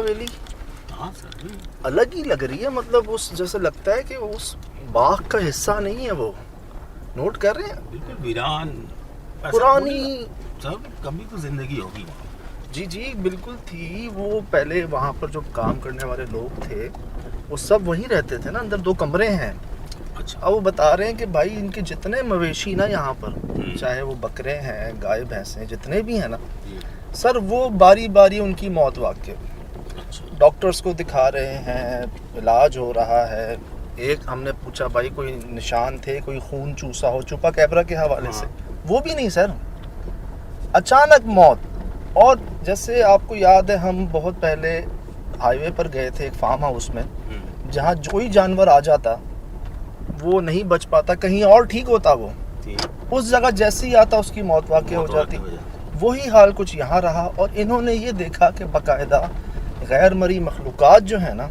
हवेली? हाँ सर, अलग ही लग रही है, मतलब उस जैसे लगता है कि उस बाग का हिस्सा नहीं है वो। नोट कर रहे हैं? बिल्कुल वीरान पुरानी। सर कभी तो जिंदगी होगी। जी जी बिल्कुल थी। वो पहले वहाँ पर जो काम करने वाले लोग थे वो सब वहीं रहते थे ना, अंदर 2 कमरे हैं। अच्छा। अब वो बता रहे हैं कि भाई इनके जितने मवेशी ना यहाँ पर, चाहे वो बकरे हैं, गाय भैंसे, जितने भी हैं ना सर, वो बारी बारी उनकी मौत वाक़ई। अच्छा। डॉक्टर्स को दिखा रहे हैं, इलाज हो रहा है। एक हमने पूछा भाई कोई निशान थे, कोई खून चूसा हो चुपा कैबरा के हवाले से, वो भी नहीं सर, अचानक मौत। और जैसे आपको याद है हम बहुत पहले हाईवे पर गए थे एक फार्म हाउस में, जहाँ कोई जानवर आ जाता वो नहीं बच पाता, कहीं और ठीक होता वो, उस जगह जैसे ही आता उसकी मौत वाक़ई हो जाती। वही हाल कुछ यहाँ रहा। और इन्होंने ये देखा कि बाकायदा गैर मरी मखलूक़ात जो है ना,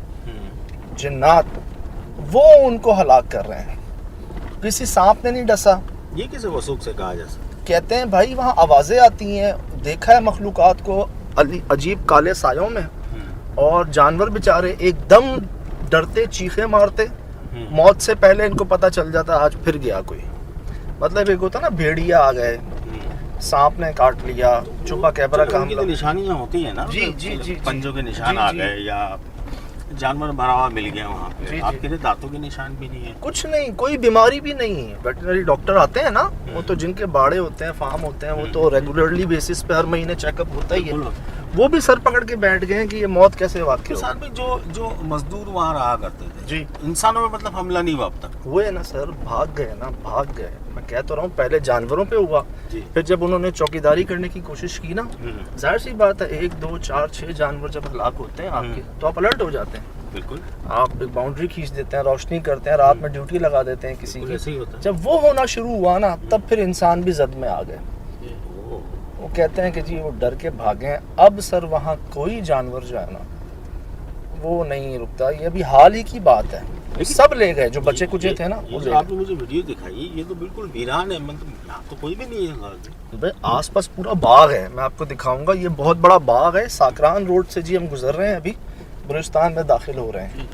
जिन्नात, वो उनको हलाक कर रहे हैं। किसी सांप ने नहीं डसा। ये किसे वसूख से कहा जा सकता? कहते हैं भाई वहाँ आवाज़ें आती हैं, देखा है मखलूक़ात को अजीब काले सायों में, और जानवर बेचारे एकदम डरते चीखे मारते, मौत से पहले इनको पता चल जाता आज फिर गया कोई। मतलब एक होता ना, भेड़िया आ गए, सांप ने काट लिया, चुपा कैबरा का हमला। निशानियां होती है ना, जी जी जी, पंजों के निशान आ गए या जानवर मरा हुआ मिल गया वहाँ पे। आपके लिए दांतों के निशान भी नहीं है, कुछ नहीं, कोई बीमारी भी नहीं है। वेटरनरी डॉक्टर आते हैं ना, वो तो जिनके बाड़े होते हैं, फार्म होते हैं, वो तो रेगुलरली बेसिस पे हर महीने चेकअप होता ही है। वो भी सर पकड़ के बैठ गए हैं कि ये मौत कैसे वाक़ई हो। सर भी जो मजदूर वहाँ रहा करते थे जी, इंसानों में मतलब हमला नहीं हुआ अब तक। हुए ना सर, भाग गए ना, भाग गए। मैं कह तो रहा हूँ पहले जानवरों पे हुआ, फिर जब उन्होंने चौकीदारी करने की कोशिश की ना, जाहिर सी बात है 1 2 4 6 जानवर जब हलाक होते हैं आपके, तो आप अलर्ट हो जाते हैं। बिल्कुल, आप एक बाउंड्री खींच देते हैं, रोशनी करते हैं, रात में ड्यूटी लगा देते हैं किसी की। ऐसे ही होता है। जब वो होना शुरू हुआ ना, तब फिर इंसान भी जद में आ गए। वो कहते हैं कि जी वो डर के भागे हैं। अब सर वहाँ कोई जानवर जो है ना वो नहीं रुकता। ये भी हाल ही की बात है, सब ले गए जो बचे कुचे थे ना, वो ले गए। आपने मुझे वीडियो दिखाई, ये तो बिल्कुल वीरान है, मतलब यहाँ तो कोई भी नहीं है। भाई आसपास पूरा बाग है, मैं आपको दिखाऊंगा। ये बहुत बड़ा बाग है, साकरान रोड से जी हम गुजर रहे हैं, अभी बलूचिस्तान में दाखिल हो रहे हैं।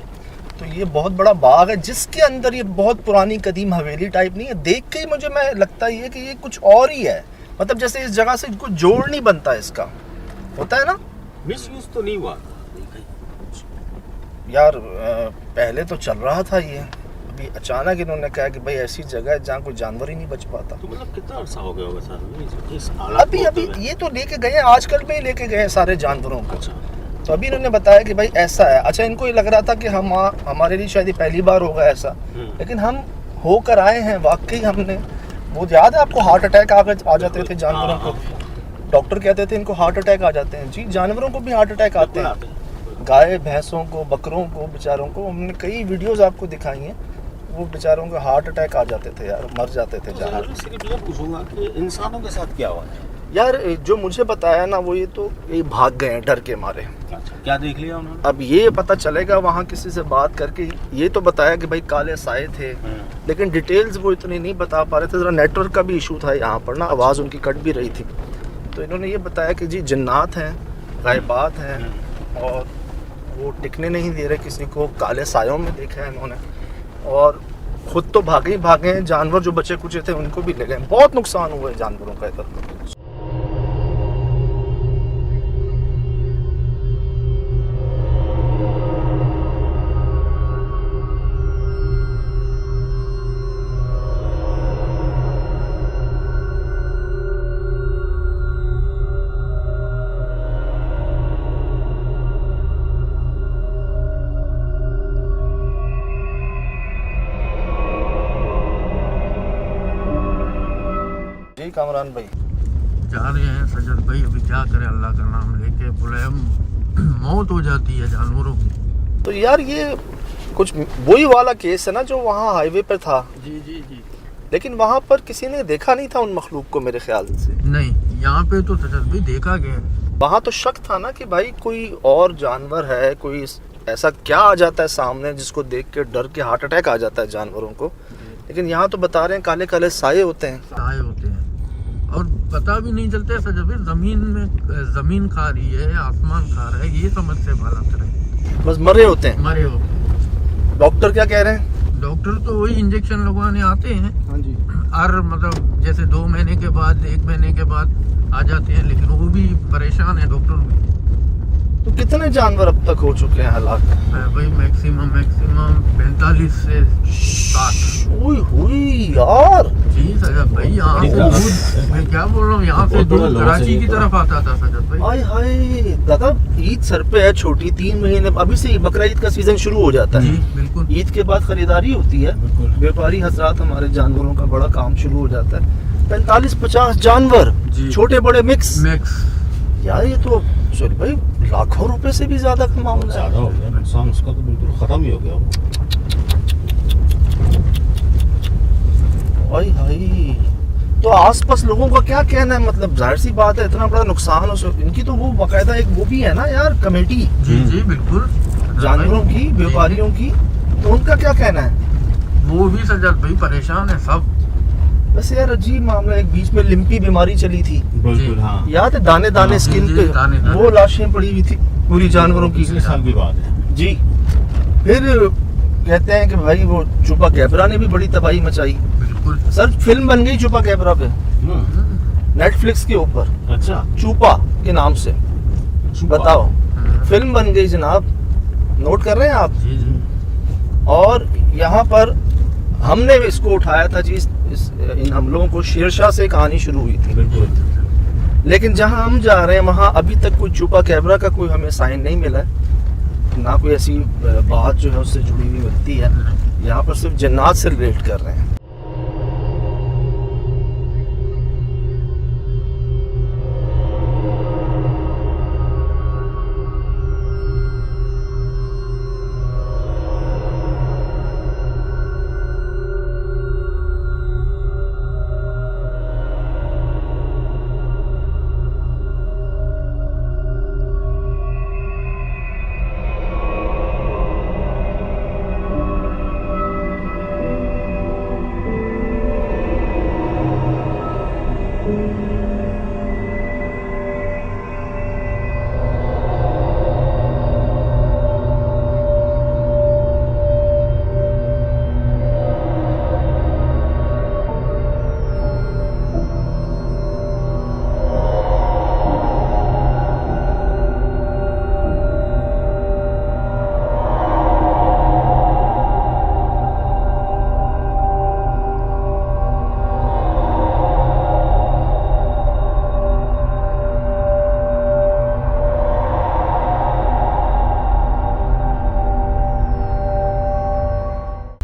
तो ये बहुत बड़ा बाग है जिसके अंदर ये बहुत पुरानी कदीम हवेली टाइप नहीं है। देख के ही मुझे मैं लगता ही है कि ये कुछ और ही है, मतलब जैसे इस जगह से कुछ जोड़ नहीं बनता इसका, होता है ना। मिस यूज तो नहीं हुआ यार पहले तो चल रहा था ये, अभी अचानक इन्होंने कहा कि भाई ऐसी जगह है जहाँ कोई जानवर ही नहीं बच पाता। तो मतलब कितना अर्सा हो गया होगा सर? अभी ये तो लेके गए हैं, आजकल में ही लेके गए हैं सारे जानवरों को। तो अभी इन्होंने बताया कि भाई ऐसा है। अच्छा, इनको ये लग रहा था कि हमारे लिए शायद पहली बार होगा ऐसा, लेकिन हम होकर आए हैं वाकई। हमने, वो याद है आपको, हार्ट अटैक आ जाते थे जानवरों को। डॉक्टर कहते थे इनको हार्ट अटैक आ जाते हैं। जी, जानवरों को भी हार्ट अटैक आते हैं, गाय भैंसों को, बकरों को, बेचारों को। हमने कई वीडियोस आपको दिखाई हैं, वो बेचारों को हार्ट अटैक आ जाते थे यार, मर जाते थे जानवर। ये पूछूंगा कि इंसानों के साथ क्या हुआ यार? जो मुझे बताया ना, वो ये भाग गए हैं डर के मारे। अच्छा, क्या देख लिया उन्होंने? अब ये पता चलेगा वहाँ किसी से बात करके। ये तो बताया कि भाई काले साए थे, लेकिन डिटेल्स वो इतनी नहीं बता पा रहे थे। ज़रा नेटवर्क का भी इशू था यहाँ पर ना, आवाज़ उनकी कट भी रही थी। तो इन्होंने ये बताया कि जी जिन्नात हैं, गायबात हैं, और वो टिकने नहीं दे रहे किसी को। काले सायों में देखा है इन्होंने, और खुद तो भागे हैं। जानवर जो बचे कुचे थे उनको भी ले गए। बहुत नुकसान हुआ है जानवरों का इधर। जी कामरान भाई जा रहे हैं सजद भाई, अभी क्या करें, अल्लाह का नाम लेके बुलाए, मौत हो जाती है जानवरों की। तो यार ये कुछ वही वाला केस है ना जो वहाँ हाईवे पर था। जी जी जी, लेकिन वहाँ पर किसी ने देखा नहीं था उन मखलूक को मेरे ख्याल से। नहीं, यहाँ पे तो सजद भाई देखा गया। वहाँ तो शक था ना कि भाई कोई और जानवर है, कोई ऐसा क्या आ जाता है सामने जिसको देख के डर के हार्ट अटैक आ जाता है जानवरों को। लेकिन यहाँ तो बता रहे हैं काले काले साए होते हैं। साए होते हैं, और पता भी नहीं चलता है सजद भाई, जमीन में जमीन खा रही है, आसमान खा रहा है, ये समझ से बालक रहे, बस मरे होते हैं। मरे हो। डॉक्टर क्या कह रहे हैं? डॉक्टर तो वही इंजेक्शन लगवाने आते हैं, हाँ जी। हर मतलब जैसे 2 महीने के बाद 1 महीने के बाद आ जाते हैं, लेकिन वो भी परेशान है डॉक्टर भी। तो कितने जानवर अब तक हो चुके हैं हलाक? भाई मैक्सिमम 45 से 60। ओए हुई यार। जी सजद भाई, यहाँ से दूध, मैं क्या बोल रहा हूँ, यहाँ से दूध कराची की तरफ आता था सजद भाई। हाय हाय दादा, ईद सर पे है छोटी, 3 महीने अभी से बकरा ईद का सीजन शुरू हो जाता जी है। बिल्कुल। ईद के बाद खरीदारी होती है, व्यापारी हजरात हमारे जानवरों का बड़ा काम शुरू हो जाता है। 45-50 जानवर, जी। छोटे बड़े मिक्स। मैक्स यार ये तो सॉरी भाई, लाखों रुपए से भी ज्यादा का मामला है। ज्यादा हो गया नुकसान, उसका तो बिल्कुल खत्म ही हो गया। हाय हाय। तो आसपास लोगों का क्या कहना है? मतलब जाहिर सी बात है, इतना बड़ा नुकसान हो, इनकी तो वो बाकायदा एक वो भी है ना यार, कमेटी जी जी बिल्कुल, जानवरों की, व्यापारियों की, तो उनका क्या कहना है? वो भी सजद भाई परेशान है सब। वैसे यार अजीब मामला, एक बीच में लिम्पी बीमारी चली थी, बिल्कुल हाँ, याद है? दाने दाने हाँ, स्किन जी, पे दाने दाने। वो लाशें पड़ी हुई थी पूरी जानवरों की। पिछले साल की बात है। जी। फिर कहते हैं कि भाई वो चुपा कैबरा ने भी बड़ी तबाही मचाई। बिल्कुल। सर फिल्म बन गई चुपा कैबरा पे, हम्म, नेटफ्लिक्स के ऊपर, अच्छा चुपा के नाम से। बताओ, फिल्म बन गई जनाब, नोट कर रहे हैं आप? जी जी। और यहाँ पर हमने इसको उठाया था जी, इन हमलों को शेरशाह से कहानी शुरू हुई थी। बिल्कुल। लेकिन जहाँ हम जा रहे हैं वहाँ अभी तक कोई चुपा कैबरा का कोई हमें साइन नहीं मिला है, ना कोई ऐसी बात जो है उससे जुड़ी हुई मिलती है। यहाँ पर सिर्फ जन्नात से रिलेट कर रहे हैं।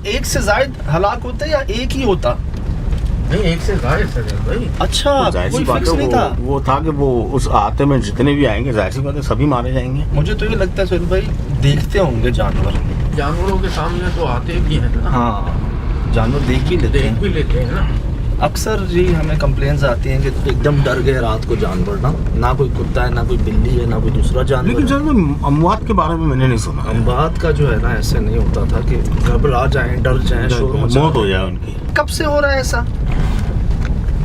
एक से जायद हलाक होते या एक ही होता? नहीं, एक से जाहिर सजद भाई। अच्छा, जाहिर सी कोई बात फिक्स है, नहीं था। वो था कि वो उस आते में जितने भी आएंगे, जाहिर सी बात है सभी मारे जाएंगे। मुझे तो ये लगता है सोहेल भाई, देखते होंगे जानवर। जानवरों के सामने तो आते भी हैं ना। हाँ, जानवर देख भी लेते देख हैं। भी लेते हैं ना। अक्सर जी हमें कंप्लेंट्स आती हैं कि एकदम डर गए रात को जानवर, ना कोई कुत्ता है, ना कोई बिल्ली है, ना कोई दूसरा जानवर लेकिन है। सर अमवात के बारे में मैंने नहीं सुना। बात का जो है ना, ऐसे नहीं होता था कि घबरा जाएं, डर जाएं, शोर मचा मौत हो जाए उनकी। कब से हो रहा है ऐसा?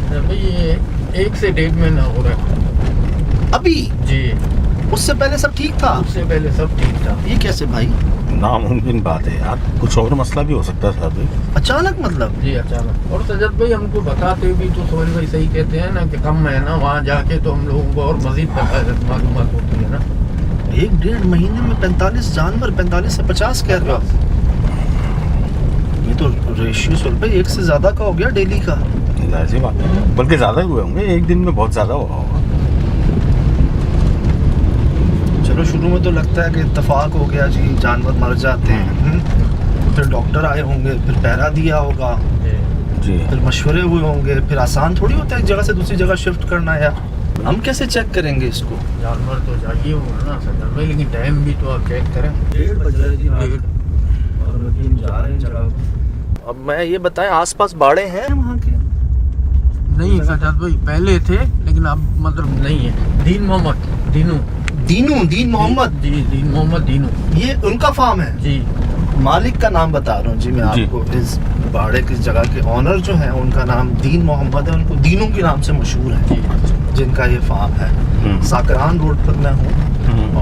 भाई ये 1 से 1.5 महीना हो रहा है अभी? जी। उससे पहले सब ठीक था? उससे पहले सब ठीक था। ये कैसे भाई? नामुमकिन बात है यार, कुछ और मसला भी हो सकता है साहब। अचानक मतलब? जी अचानक। और सजद भाई हमको बताते भी तो सोहेल भाई सही कहते हैं ना कि कम है ना, वहाँ जाके तो हम लोगों को और मजीद मालूमात होती है ना। 1-1.5 महीने में 45 जानवर, 45 से 50 कह रहे हो? ये तो रेशियो सोहेल भाई 1 से ज्यादा का हो गया डेली का। जाहिर सी बात है, बल्कि ज्यादा हुए होंगे, एक दिन में बहुत ज्यादा हुआ होगा। चलो शुरू में तो लगता है कि इत्तेफाक हो गया जी, जानवर मर जाते हैं। फिर डॉक्टर आए होंगे, फिर पहरा दिया होगा, जी। फिर मशवरे हुए होंगे। फिर आसान थोड़ी होता है एक जगह से दूसरी जगह शिफ्ट करना यार। हम कैसे चेक करेंगे इसको? जानवर तो चाहिए होगा ना सजद भाई, लेकिन टाइम भी तो आप चेक करें। 1:30 बज रहे जी रात 1:30। को। और वकील जा रहे हैं जगह। अब मैं ये बताएं, आसपास बाड़े हैं वहाँ के? नहीं सजद भाई, पहले थे लेकिन अब मतलब नहीं है। दीन मोहम्मद, दीनू, दीन मोहम्मद। जी, दीन मोहम्मद दीनू। ये उनका फार्म है? जी। मालिक का नाम बता रहा हूँ जी मैं जी। आपको। बाड़े की जगह के ऑनर जो हैं उनका नाम दीन मोहम्मद है, उनको दीनों के नाम से मशहूर है जिनका ये फार्म है। साकरान रोड पर मैं हूँ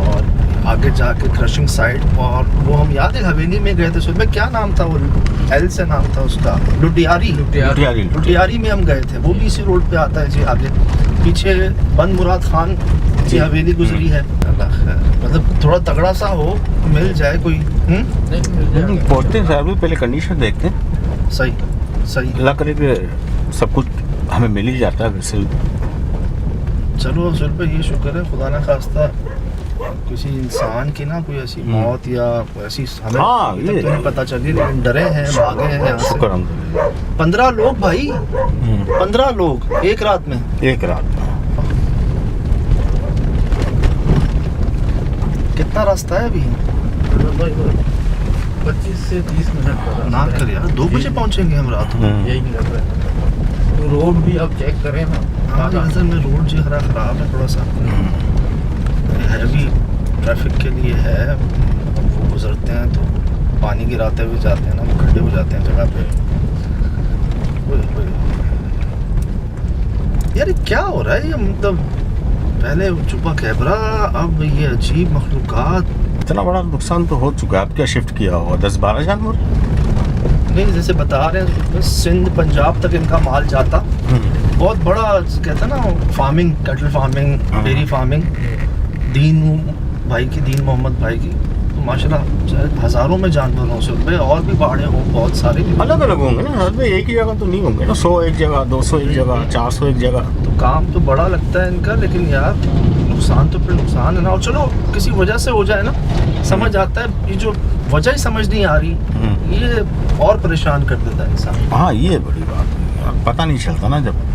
और आगे जाके क्रशिंग साइड, और वो हम याद है हवेली में गए थे, उसमें क्या नाम था वो, एल से नाम था उसका, लुटियारी में हम गए थे, वो भी इसी रोड पे आता है जी। आगे पीछे बन मुराद खान की हवेली गुजरी है। मतलब थोड़ा तगड़ा सा हो, मिल जाए कोई। पहुँचते हैं साहब, पहले कंडीशन देखते हैं। सही सही, अल्लाह करे कि सब कुछ हमें मिल ही जाता है वैसे। चलो असल पे ये शुक्र है, खुदा ना खास्ता किसी इंसान की ना कोई ऐसी मौत या ऐसी हमें अभी तक तो नहीं पता चली, लेकिन डरे हैं, भागे हैं यहाँ से। 15 लोग भाई, 15 लोग एक रात में। कितना रास्ता है अभी? 25 से 30 मिनट का ना कर यार, 2 बजे पहुंचेंगे हम रात में। यही लग रहा है। तो रोड भी अब चेक करें ना। हाँ असल में रोड जो खराब है थोड़ा सा, हैवी ट्रैफिक के लिए है। वो गुजरते हैं तो पानी गिराते हुए जाते हैं ना, वो खड्डे हो जाते हैं जगह पे। यार ये क्या हो रहा है ये, मतलब पहले चुपा कैबरा, अब ये अजीब मखलूकात। इतना बड़ा नुकसान तो हो चुका है। अब क्या शिफ्ट किया होगा? 10-12 जानवर नहीं, जैसे बता रहे हैं सिंध पंजाब तक इनका माल जाता। बहुत बड़ा कहते हैं ना, farming, cattle farming, dairy farming दीन मोहम्मद भाई की, तो माशाल्लाह हज़ारों में जानवर हों उसमें, और भी बाड़े हों बहुत सारे। अलग अलग होंगे ना हर में, एक ही जगह तो नहीं होंगे ना। 100 एक जगह, 200 एक जगह, 400 एक जगह। तो काम तो बड़ा लगता है इनका, लेकिन यार नुकसान तो फिर नुकसान है ना। और चलो किसी वजह से हो जाए ना, समझ आता है, ये जो वजह ही समझ नहीं आ रही, ये और परेशान कर देता है इंसान। हाँ ये बड़ी बात है, पता नहीं चलता ना। जब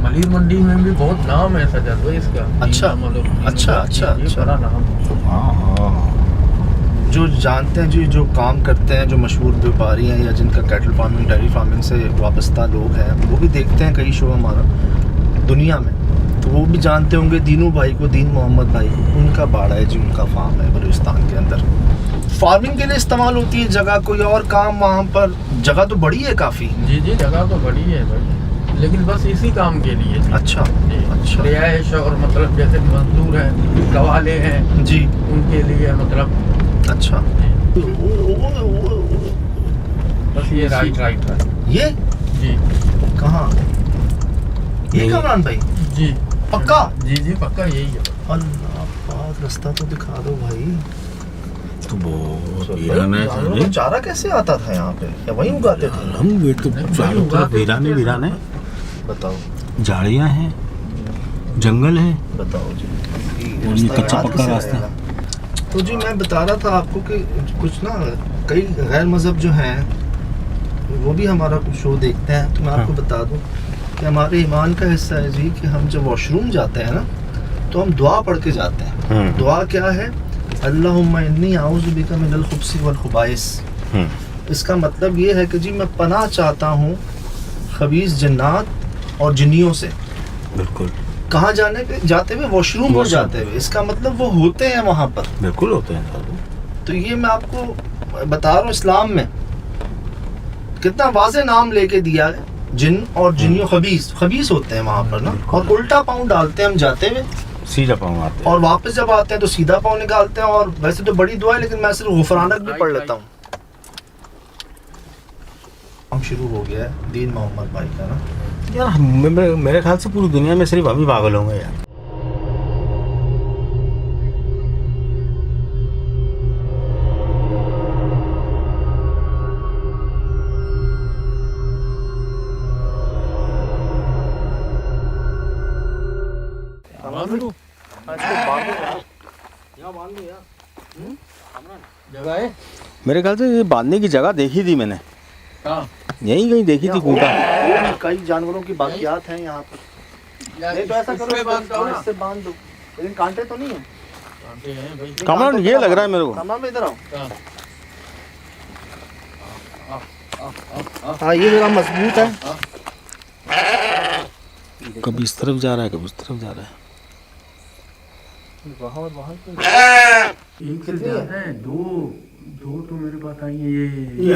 मलिर मंडी में भी बहुत नाम है सजद भाई इसका। अच्छा बड़ा नाम। जो जानते हैं जो काम करते हैं, जो मशहूर व्यापारी हैं या जिनका कैटल फार्मिंग, डेयरी फार्मिंग से वाबस्ता लोग हैं, वो भी देखते हैं कई शो हमारा दुनिया में, तो वो भी जानते होंगे दीनू भाई को, दीन मोहम्मद भाई को। उनका बाड़ा है जी, उनका फार्म है बलूचिस्तान के अंदर। फार्मिंग के लिए इस्तेमाल होती है जगह, कोई और काम वहाँ पर जगह तो बड़ी है काफ़ी। जी जगह तो बड़ी है भाई, लेकिन बस इसी काम के लिए। अच्छा रिहाइश और मतलब जैसे मजदूर हैं, कवाले हैं जी, उनके लिए मतलब। अच्छा बस ये राइट ये जी। कहाँ ये कामरान भाई? जी पक्का? जी पक्का यही है। अल्लाह पाक, रास्ता तो दिखा दो भाई। तो बहुत चारा कैसे आता था यहाँ पे, या वहीं उगाते थे? हम वे तो चारों तरफ वीराने बताओ, झाड़ियाँ हैं, जंगल है, बताओ जी। और ये कच्चा पक्का रास्ता। तो जी मैं बता रहा था आपको कि कुछ ना कई गैर मज़हब जो हैं वो भी हमारा कुछ शो देखते हैं, तो मैं आपको बता दूं कि हमारे ईमान का हिस्सा है जी कि हम जब वॉशरूम जाते हैं ना, तो हम दुआ पढ़ के जाते हैं। दुआ क्या है? अल्लाहुम्मा इन्नी आऊज़ु बिका मिनल खुब्सी वल खुबाइस। इसका मतलब ये है कि जी मैं पनाह चाहता हूँ खबीस जन्नात और जिन्नियों से। बिल्कुल। कहाँ जाने के जाते हुए? वॉशरूम में जाते हुए। इसका मतलब वो होते हैं वहाँ पर। बिल्कुल होते हैं। तो ये मैं आपको बता रहा हूँ, इस्लाम में कितना वाज़े नाम लेके दिया है, जिन और जिन्नियों। खबीस होते हैं वहाँ पर ना, और उल्टा पाँव डालते हैं हम जाते हुए, सीधा पाँव आते हैं, और वापस जब आते हैं तो सीधा पाँव निकालते हैं। और वैसे तो बड़ी दुआ है, लेकिन मैं सिर्फ गुफरानक भी पढ़ लेता हूँ। शुरू हो गया है दीन मोहम्मद भाई का ना। यार मेरे ख्याल से पूरी दुनिया में सिर्फ अभी पागल होंगे यार। जगह है मेरे ख्याल से ये बांधने की जगह देखी थी मैंने, यहीं कहीं देखी थी। कूटा कई जानवरों की बाकियात हैं यहाँ पर। नहीं तो ऐसा करो, इससे बांध दो, लेकिन कांटे तो नहीं है। कमरान ये लग रहा है मेरे को। कमरान इधर आओ। हाँ ये जरा मजबूत है। कभी इस तरफ जा रहा है, कभी उस तरफ जा रहा है। एक से ज्यादा है, 2 दो तो मेरे पास आई है ये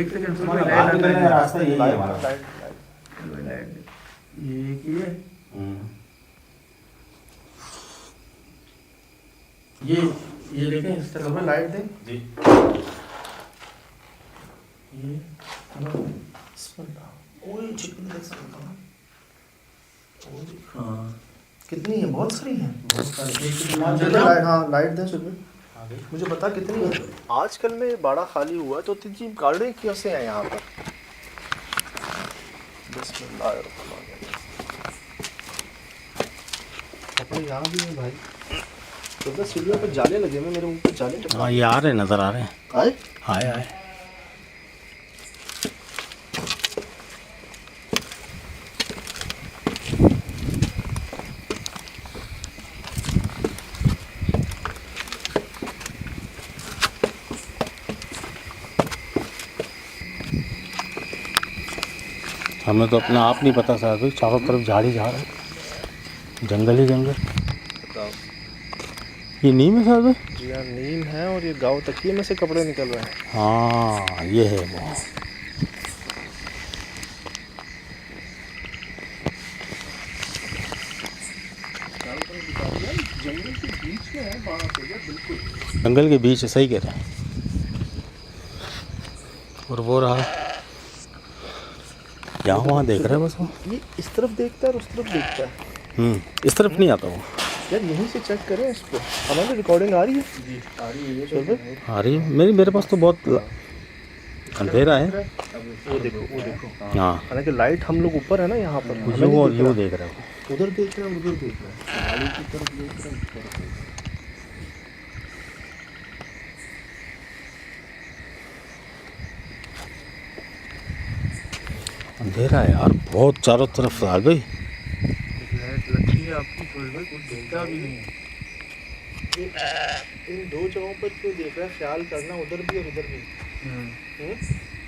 एक सेकंड सुन रास्ता यही है हमारा। ये एक ये ये देखें इस तरफ में लाइट दें जी। ये ओए चिकनी देख सकता हूं। हाँ कितनी है? बहुत सारी है। बहुत सारे एक लाइट, हाँ लाइट दे सुबह। मुझे बता कितनी है? आजकल में बाड़ा खाली हुआ है तो तीन गाड़ी कैसे हैं यहाँ पर? बिस्मिल्लाहिर्रहमानिर्रहीम। यहाँ भी है भाई। तो बस सीढ़ियों पर जाले लगे हुए, मेरे मुंह पे जाले लगे। हाँ ये आ रहे नजर आ रहे हैं। आए? आए आए। हमें तो अपना आप नहीं पता साहब भाई, चारों तरफ झाड़ी झाड़ है, जंगल ही जंगल। ये नीम है साहब भाई? जी हाँ नीम है और ये गाँव तकिए में से कपड़े निकल रहे हैं। हाँ ये है वो। जंगल के बीच में है बाड़ा भैया, बिल्कुल जंगल के बीच है, सही कह रहे हैं। और वो रहा यहाँ वहाँ देख रहे हैं बस वो। ये इस तरफ देखता है और उस तरफ देखता है। इस तरफ नहीं आता वो। यार यहीं से चेक करें इसको। हमारी रिकॉर्डिंग आ रही है? जी आ रही है ये चल भाई। आ रही है मेरे पास तो बहुत अंधेरा है। वो देखो हाँ हालांकि लाइट हम लोग ऊपर है ना यहाँ पर। हमें यू नहीं और दिख यू रहा। देख रहे हो। उधर देख रहे हैं, उधर देख रहे हैं, गाड़ी की तरफ देख रहे हैं, इस तरफ देख रहे हैं। अंधेरा है यार बहुत, चारों तरफ आ गई। लाइट लगती है आपकी कोई भाई कुछ दिखता भी नहीं है। इन दो जगहों पर क्यों देख रहा है? ख्याल करना, उधर भी और उधर भी।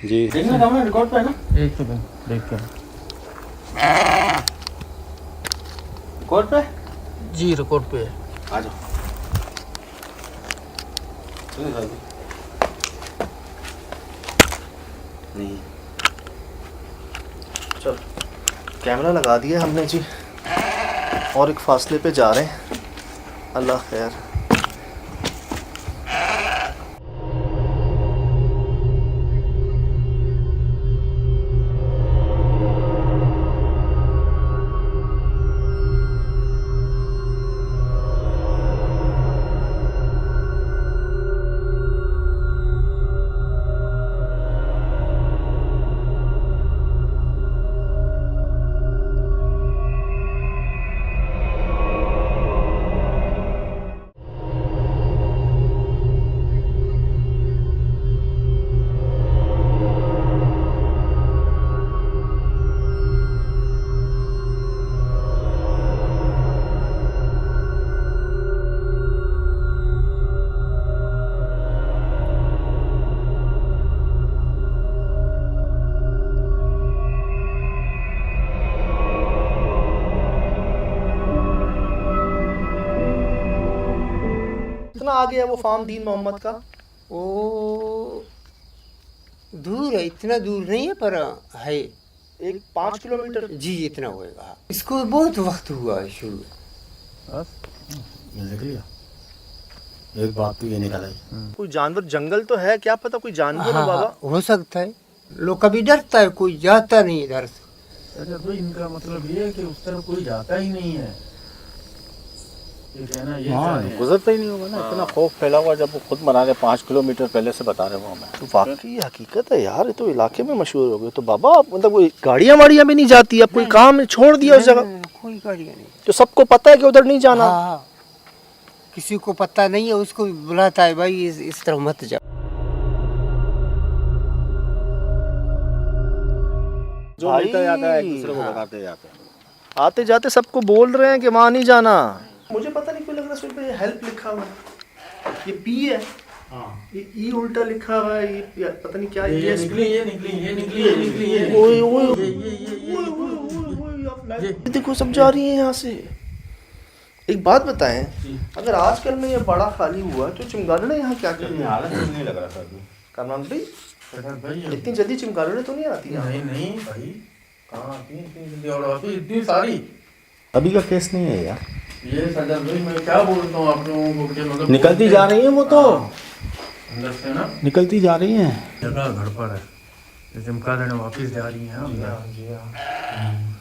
जी देखना कैमरा रिकॉर्ड पे है ना? एक सेकंड देख के रिकॉर्ड पे? जी रिकॉर्ड पे है। आ जाओ। चलिए साहब। नहीं चल कैमरा लगा दिया हमने जी और एक फासले पे जा रहे हैं। अल्लाह खैर। कितना आगे है वो फार्म दीन मोहम्मद का? वो दूर है, इतना दूर नहीं है पर है। एक 5 किलोमीटर। जी इतना होएगा। इसको बहुत वक्त हुआ है शुरू। देख लिया, एक बात तो ये निकल आई। कोई जानवर जंगल तो है, क्या पता कोई जानवर हो बाबा। हो सकता है। लोग कभी डरता है, कोई जाता नहीं इधर से। अच्छा तो इनका मतलब ये है कि उस तरफ कोई जाता ही नहीं है। ये कहना ये हाँ गुजरता ही नहीं होगा ना, इतना खौफ फैला हुआ जब वो खुद मना रहे 5 किलोमीटर पहले से बता रहे वो हमें। तो वाकई ये हकीकत है यार, ये तो इलाके में मशहूर हो गए। तो बाबा मतलब कोई गाड़ियाँ वाड़ियाँ भी नहीं जाती, अब कोई काम छोड़ दिया उस जगह? कोई गाड़ियाँ नहीं। तो सबको पता है कि उधर नहीं जाना। हाँ, किसी को पता नहीं है, उसको बुलाता है भाई इस तरफ मत जाओ। जो मिलता जाता है एक दूसरे को बताते जाते हैं। आते जाते सबको बोल रहे हैं कि वहाँ नहीं जाना। मुझे पता नहीं क्यों लग रहा है, पे हेल्प लिखा हुआ है, ये पी है, ये ई उल्टा लिखा हुआ है, ये पता नहीं क्या है। ये निकली ओए ओए ओए, आप देखो सब जा रही है यहाँ से। एक बात बताएं, अगर आजकल में ये बड़ा खाली हुआ तो चिमगादड़ यहाँ क्या कर रही है? हालत नहीं लग रहा था अभी। कामरान भाई भाई इतनी जल्दी चिमगादड़ें तो नहीं आती यहाँ? नहीं नहीं भाई, कहाँ आती है इतनी जल्दी? और आती है इतनी सारी। अभी का केस नहीं है यार, ये सजल भाई मैं क्या बोलता हूँ आप लोगों को कि मतलब निकलती जा रही है वो तो, अंदर से ना निकलती जा रही है। जगह गड़बड़ है, ये चमगादड़ें वापस जा रही हैं अंदर।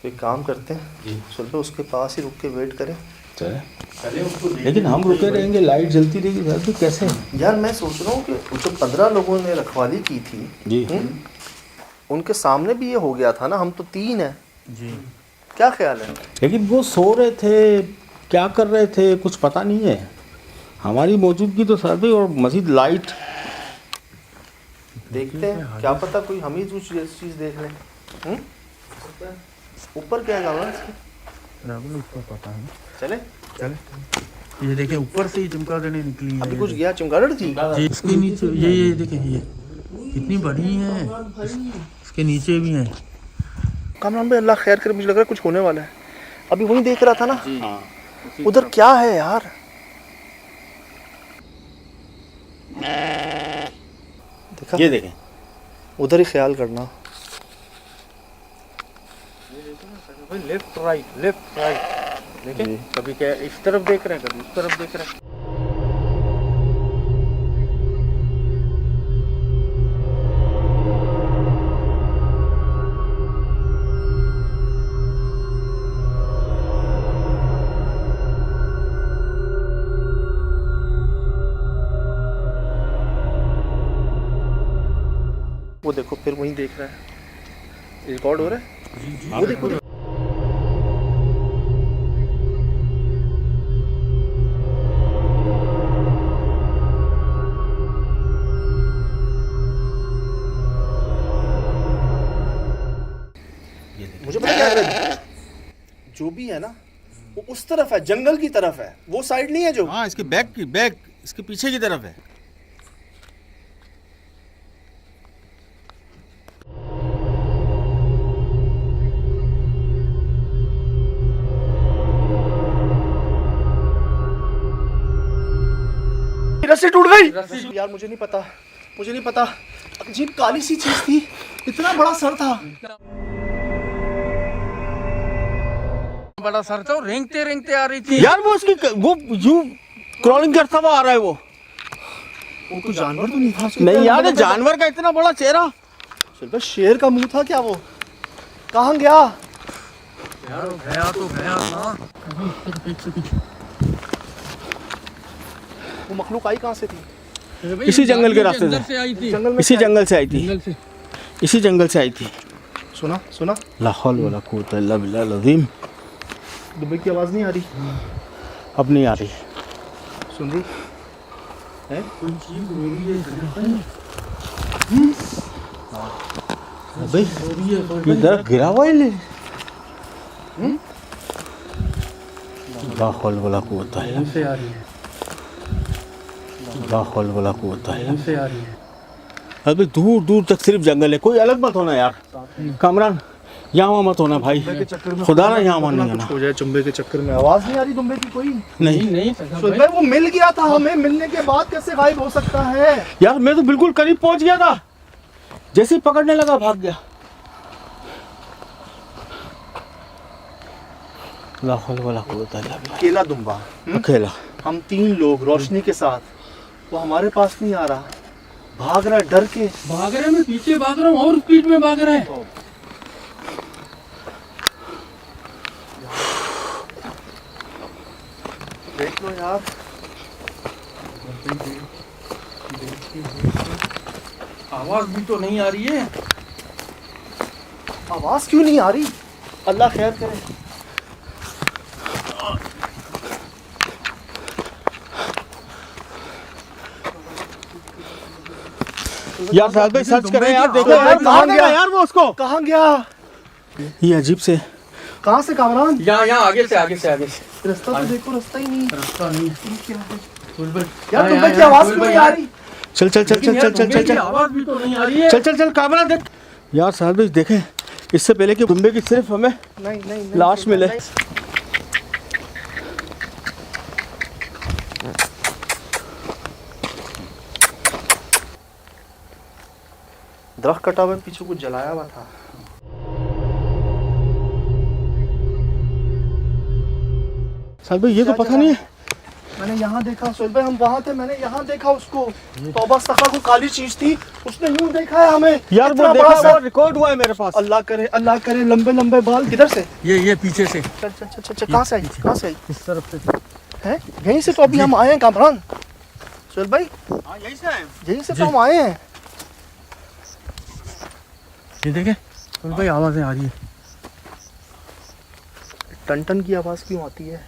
एक काम करते हैं, सुबह उसके पास ही रुक के वेट करें। चले उसको लेकिन हम रुके रहेंगे, लाइट जलती रहेगी सर, तो कैसे? यार मैं सोच रहा हूँ कि जो 15 लोगों ने रखवाली की थी जी, उनके सामने भी ये हो गया था ना, हम तो 3 हैं जी। क्या ख्याल है? लेकिन वो सो रहे थे, क्या कर रहे थे कुछ पता नहीं है। हमारी मौजूदगी तो सर भी, और मजीद लाइट देखते हैं, क्या पता कोई हम ही कुछ चीज़ देख लें। ऊपर क्या है उसको पता है। चले ये देखिए ऊपर से ही चमगादड़ें निकली हैं। अभी कुछ गया चिमगादड़ थी जी, इसके नीचे ये देखिए, ये कितनी बड़ी है, इसके नीचे भी हैं। कामरान भाई अल्लाह खैर करे, मुझे लग रहा है कुछ होने वाला है। अभी वहीं देख रहा था ना, हाँ। उधर क्या है यार? देखा? ये देखें, उधर ही ख्याल करना। लेफ्ट राइट देखें, कभी क्या इस तरफ देख रहे हैं, कभी उस तरफ देख रहे हैं। वो देखो फिर वहीं देख रहा है, रिकॉर्ड हो रहा है। वो देखो मुझे पता क्या लग रहा है, जो भी है ना वो उस तरफ है, जंगल की तरफ है, वो साइड नहीं है जो। हाँ, इसके बैक इसके पीछे की तरफ है। रस्सी टूट गई यार, मुझे नहीं पता। अजीब काली सी चीज थी, इतना बड़ा सर था। बड़ा सर था, रेंगते रेंगते आ रही थी यार वो यूं क्रॉलिंग करता हुआ आ रहा है वो कोई जानवर तो नहीं था? नहीं यार, ये जानवर का इतना बड़ा चेहरा। सिर्फ शेर का मुंह था क्या? वो कहाँ गया? यार गया तो गया ना। वो मखलूक आई कहाँ से थी? इसी जंगल के रास्ते से आई थी, जंगल में इसी जंगल से आई थी, जंगल से। इसी जंगल से आई थी। सुना ला हौल वला कुव्वत इल्ला बिल्लाह अज़ीम। दुबई की आवाज नहीं आ रही? अब नहीं आ रही। सुन रही है? अबे ये दरख्त गिरा हुआ है। ला हौल वला कुव्वत इल्ला से आ रही है, ला हौल वला कुव्वत इल्ला। से आ रही है। अबे दूर दूर तक सिर्फ जंगल है, कोई अलग मत होना यार। कामरान यहाँ मत होना भाई, खुदा ना यहाँ वहाँ नहीं होना। हो जाए चुम्बे के चक्कर में। आवाज नहीं आ रही दुम्बे की कोई? नहीं सुन भाई, वो मिल गया था हमें, मिलने के बाद कैसे गायब हो सकता है? यार, मैं तो बिल्कुल करीब पहुंच गया था, जैसे ही पकड़ने लगा भाग गया। ला हौल वला कुव्वत इल्ला बिल्लाह। अकेला दुम्बा, अकेला, हम 3 लोग रोशनी के साथ, वो हमारे पास नहीं आ रहा, भाग रहा है डर के। भाग रहे हैं, मैं पीछे भाग रहा हूँ और स्पीड में भाग रहे हैं। देख लो यार, आवाज भी तो नहीं आ रही है। आवाज क्यों नहीं आ रही? अल्लाह खैर करे। यार साहब भाई सर्च कर रहे हैं यार, देखो यार, यार कहाँ कहाँ गया? गया यार वो उसको। कहाँ गया? ये अजीब से, कहाँ से कामरान? यहाँ आगे से रास्ता तो देखो, रास्ता ही नहीं। रास्ता नहीं। यार दुम्बे की आवाज क्यों नहीं आ रही? चल चल चल चल चल चल चल चल आवाज भी तो नहीं आ रही है। चल चल चल कामरान देख। यार साहब भाई देखें, इससे पहले कि दुम्बे की सिर्फ हमें नहीं लाश मिले। दरख्त कटा हुआ है, पीछे कुछ जलाया हुआ था। साहब भाई ये तो क्या पता नहीं है। मैंने यहाँ देखा सुहेल भाई, हम वहाँ थे, मैंने यहाँ देखा उसको। तौबा अस्तगफुर, कोई काली चीज थी, उसने यूं देखा है हमें। यार इतना वो बड़ा देखा, सा- वो रिकॉर्ड हुआ है मेरे पास। अल्लाह करे लंबे लंबे बाल। किधर से? ये पीछे से अच्छा, कहाँ से आई? कहाँ से आई? इस तरफ से। है यहीं से तो अभी हम आए हैं कामरान सुहेल भाई, हाँ यही से आए। यहीं से तो हम आए हैं। ये देखे भाई, आवाजें आ रही है। टन टन की आवाज क्यों आती है?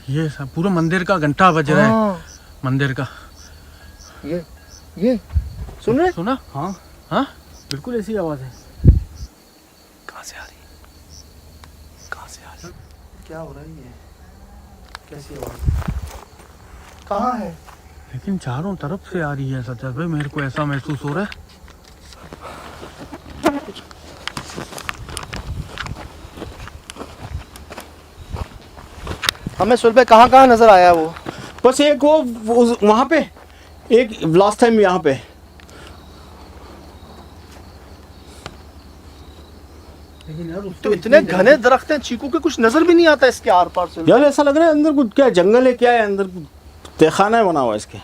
ये सब पूरा मंदिर का घंटा बज रहा है। हाँ, मंदिर का ये सुन रहे? सुना? हाँ हाँ बिल्कुल ऐसी आवाज है। कहाँ से आ रही? कहाँ से आ रही? क्या हो रहा है ये? कैसी आवाज? कहाँ है? लेकिन चारों तरफ से आ रही है सज्जाद भाई, मेरे को ऐसा महसूस हो रहा है। हमें सुहेल भाई कहाँ नजर आया वो? बस एक वो वहाँ पे, एक लास्ट टाइम यहाँ पे। लेकिन यार तो इतने घने दरख्त हैं, चीकू के कुछ नजर भी नहीं आता इसके आर पार से। यार ऐसा लग रहा है अंदर कुछ, क्या जंगल है क्या है, अंदर तहखाना है बना हुआ इसके।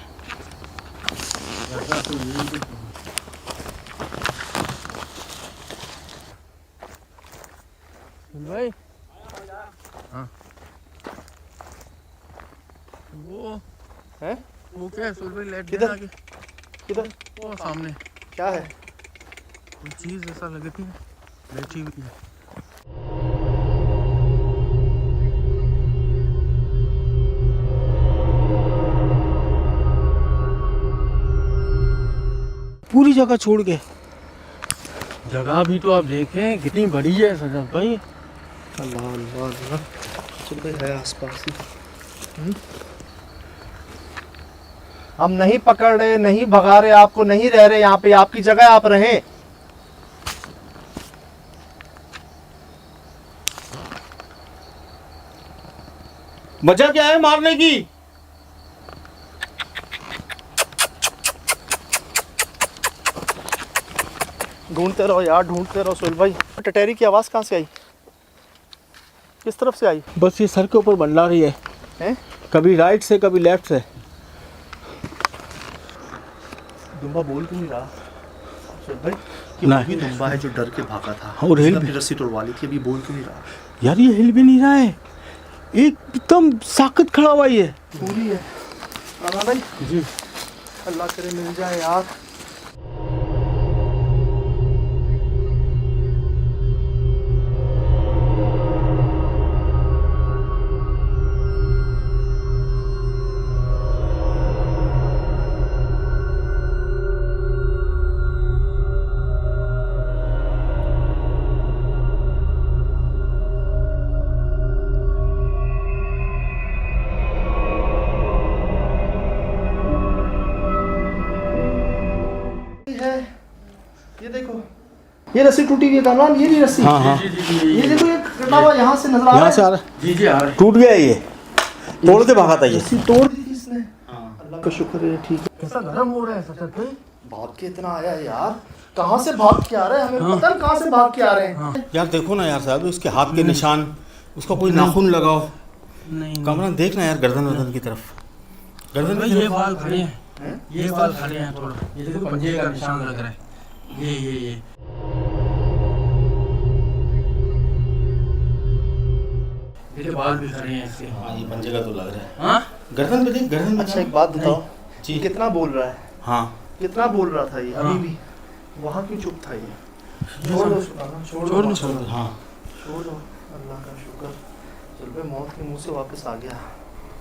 भाई हाँ वो है? वो क्या है सुहेल भाई? लाइट किधर? आगे किधर? वो सामने क्या है? कोई चीज ऐसा लगती है बैठी हुई है। पूरी जगह छोड़ के। जगह भी तो आप देखें कितनी बड़ी है सज्जाद भाई। अल्लाह अल्लाह अल्लाह, सुहेल भाई है आसपास ही। हम नहीं पकड़ रहे, नहीं भगा रहे आपको, नहीं रह रहे यहाँ पे, आपकी जगह आप रहें। वजह क्या है मारने की? ढूंढते रहो यार, ढूंढते रहो सुहेल भाई। टटेरी की आवाज कहाँ से आई? किस तरफ से आई? बस ये सर के ऊपर मंडला रही है, हैं? कभी राइट से कभी लेफ्ट से। दुम्बा बोल क्यों नहीं रहा सुहेल भाई? कि नहीं। वो भी दुम्बा है जो डर के भागा था, और हिल उसने भी- अपनी रस्सी तोड़वा ली थी, अभी बोल क्यों नहीं रहा? यार ये हिल भी नहीं रहा है, एकदम साकत खड़ा हुआ ये। पूरी है राना भाई जी अल्लाह करे मिल जाए यार। है ये देखो, ये रस्सी टूटी हुई है कामरान, ये भी रस्सी। हाँ हाँ ये देखो, ये कटा हुआ यहाँ से नजर आ रहा यहाँ है। से आ रहा जी आ रहे। टूट गया ये, तोड़ के भागा था ये। रस्सी तोड़ दी थी इसने। अल्लाह का शुक्र है ठीक है। कैसा गर्म हो रहा है सज्जाद भाई। भाग के इतना आया है यार, कहाँ से भाग के आ रहा है, हमें पता नहीं कहाँ से भाग के आ रहे हैं। यार देखो ना यार साहब, उसके हाथ के निशान, उसका कोई नाखून लगाओ। नहीं कमरा देखना यार, गर्दन वर्दन की तरफ, गर्दन भाई की ये तरफ। बाल खड़े हैं, ये बाल खड़े हैं थोड़ा, ये देखो पंजे का निशान लग रहा है। ये मेरे बाल भी खड़े हैं इसके। हाँ ये पंजे का तो लग रहा है। हाँ गर्दन पे देख, गर्दन पे अच्छा एक बात बताओ, जी। कितना बोल रहा है? हाँ कितना बोल रहा था ये अभी हाँ। भी? वहाँ क्यों चुप था ये? छोड़ दो सुल्ताना, छोड़ छोड़ दो, दो, छोड़ दो, हाँ छोड़ दो। अल्लाह का शुक्र, चल पे मौत के मुंह से वापस आ गया।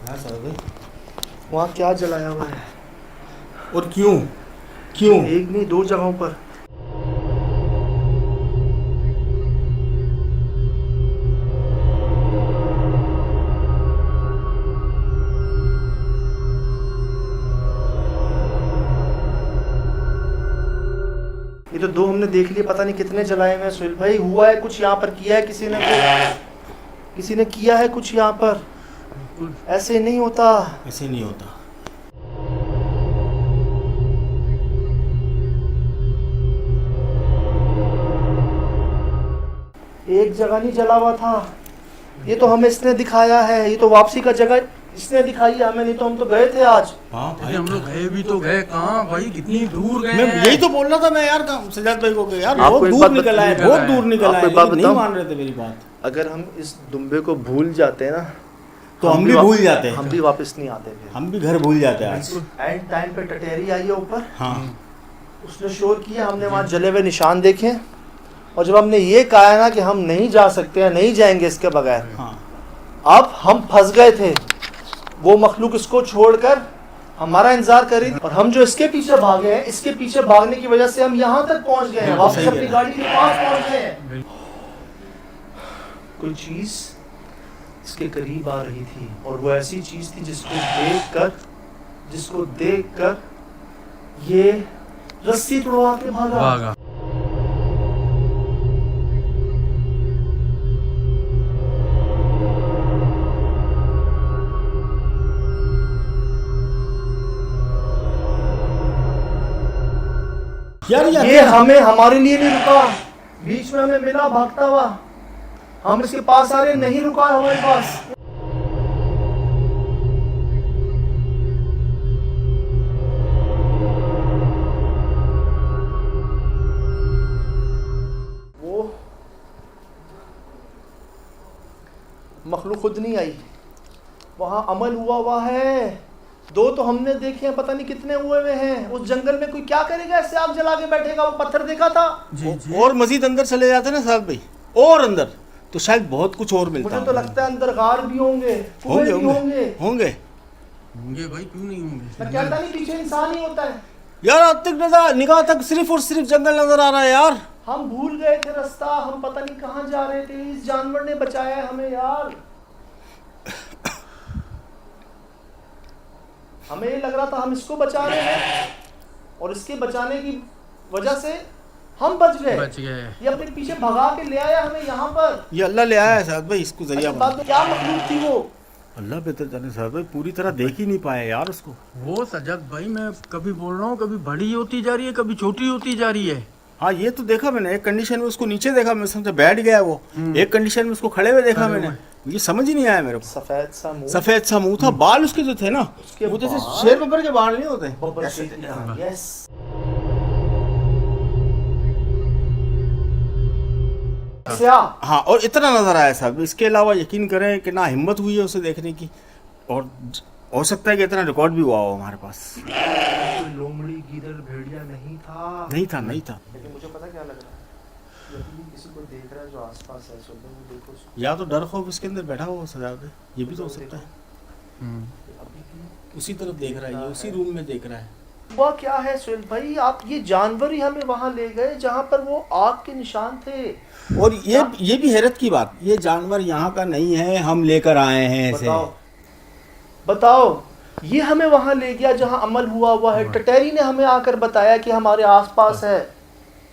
हाँ साहब भाई। वहाँ क्या जलाया हुआ है? और क्यों क्यों? एक नहीं, दो जगहों पर। ये तो दो हमने देख लिए, पता नहीं कितने जलाए हुए हैं सुहेल भाई। हुआ है कुछ यहाँ पर, किया है किसी ने, किसी ने किया है कुछ यहाँ पर। ऐसे नहीं होता। ऐसे नहीं होता। एक जगह नहीं जला हुआ था, ये तो हमें इसने दिखाया है, ये तो वापसी का जगह इसने दिखाई है हमें, नहीं तो हम तो गए थे आज। हाँ भाई हम लोग गए भी तो गए कहाँ भाई, कितनी दूर गए मैं हैं। यही तो बोल रहा था मैं यार, सजाद भाई को कि यार आपको बहुत एक दूर बात निकला है, निकला बहुत है। दूर निकला आपको है, एक बात लेकिन नहीं बताऊं? मान रहे थे मेरी बात। अगर हम इस दुम्बे को भूल जाते हैं ना तो हम भी वा- भूल जाते हैं। हम भी वापस नहीं आते फिर। हम भी घर भूल जाते हैं आज। एंड टाइम पे टटेरी आई है ऊपर, हाँ उसने शोर किया, हमने वहाँ जले हुए निशान देखे, और जब हमने ये कहा ना कि हम नहीं जा सकते हैं, नहीं जाएंगे इसके बगैर, हाँ अब हम फंस गए थे। वो मखलूक इसको छोड़कर हमारा इंतजार कर रही थी, और हम जो इसके पीछे भागे हैं, इसके पीछे भागने की वजह से हम यहाँ तक पहुँच गए हैं, बिल्कुल वापस सही अपनी कह रहे गाड़ी के पास पहुँच गए हैं। कोई चीज इसके करीब आ रही थी, और वो ऐसी चीज थी जिसको देखकर ये रस्सी तोड़वा के भागा। भागा। यार ये हमें हमारे लिए नहीं रुका, बीच में हमें मिला भागता हुआ, हम इसके पास आ रहे, नहीं रुका हमारे पास। वो मखलूक खुद नहीं आई, वहां अमल हुआ है। दो तो हमने देखे हैं, पता नहीं कितने हुए हुए हैं। उस जंगल में कोई क्या करेगा, ऐसे आग जला के बैठेगा। वो पत्थर देखा था, और मजीद अंदर चले जाते ना साहब भाई, और अंदर तो शायद बहुत कुछ और मिलता। मुझे तो लगता है अंदर गार भी होंगे, कुएं भी होंगे। होंगे होंगे भाई, क्यों नहीं होंगे। मैं कहता नहीं पीछे इंसान ही होता है। यार अब तक निगाह तक सिर्फ और सिर्फ जंगल नजर आ रहा है यार। हम भूल गए थे रास्ता, हम पता नहीं कहाँ जा रहे थे। इस जानवर ने बचाया है हमें यार। हमें ये लग रहा था हम इसको बचा रहे हैं, और इसके बचाने की वजह से हम बच गए। बच गए। ये अपने पीछे भगा के ले आया हमें यहाँ पर। ये अल्लाह ले आया है साहब भाई इसको जरिया अच्छा, बाद में क्या मखलूक थी वो? अल्लाह बेहतर जाने साहब भाई, पूरी तरह देख ही नहीं पाया यार उसको। वो सजग भाई, मैं कभी बोल रहा हूँ, कभी बड़ी होती जा रही है, कभी छोटी होती जा रही है। हाँ ये तो देखा मैंने, एक कंडीशन में उसको नीचे देखा, मैं समझा बैठ गया वो, एक कंडीशन में उसको खड़े हुए देखा मैंने, ये समझ ही नहीं आया मेरे को। सफेद सा मुंह, सफेद सा मुंह था, बाल उसके जो थे ना, उसके वो जैसे बाल- शेर बब्बर के बाल नहीं होते बब्बर ऐसे शेर थे। की तरह। यस। क्या? हाँ और इतना नजर आया साहब, इसके अलावा यकीन करें कि ना हिम्मत हुई है उसे देखने की, और हो सकता है कि इतना रिकॉर्ड भी हुआ हो हमारे पास। कोई लोमड़ी गीदड़ भेड़िया नहीं था। नहीं था लेकिन मुझे पता क्या लग रहा है, जब भी किसी को देख रहा है जो आसपास है, सुन लो, देखो उसको। या तो डर खौफ इसके अंदर बैठा हुआ सजा दे, ये भी तो हो सकता है। अभी भी उसी तरफ देख रहा है, ये उसी रूम में देख रहा है। हुआ क्या है सुहेल भाई, आप ये जानवर ही हमें वहां ले गए जहां पर वो आग के निशान थे। और ये भी हैरत की बात, ये जानवर यहाँ का नहीं है, हम लेकर आए हैं इसे। बताओ, ये हमें वहां ले गया जहां अमल हुआ है। टटेरी ने हमें आकर बताया कि हमारे आसपास है।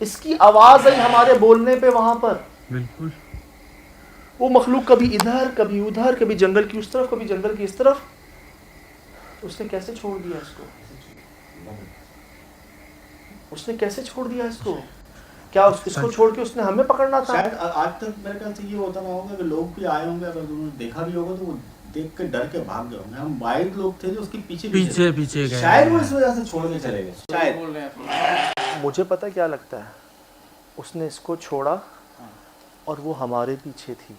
इसकी आवाज आई हमारे बोलने पे वहां पर। बिल्कुल। वो मखलूक कभी इधर, कभी उधर, कभी जंगल की उस तरफ, कभी जंगल की इस तरफ। उसने कैसे छोड़ दिया इसको? उसने कैसे छोड़ दिया इसको? क्या इसको छोड़ के उसने हमें पकड़ना था? शायद आज तक मेरे ख्याल से ये होता रहा होगा कि लोग भी आए होंगे, अगर उन्होंने देखा भी होगा तो वो देख के डर के भाग गए होंगे। हम वाइल्ड लोग थे जो उसके पीछे पीछे पीछे गए। शायद वो इस वजह से छोड़ के चले गए, शायद। मुझे पता क्या लगता है, उसने इसको छोड़ा और वो हमारे पीछे थी।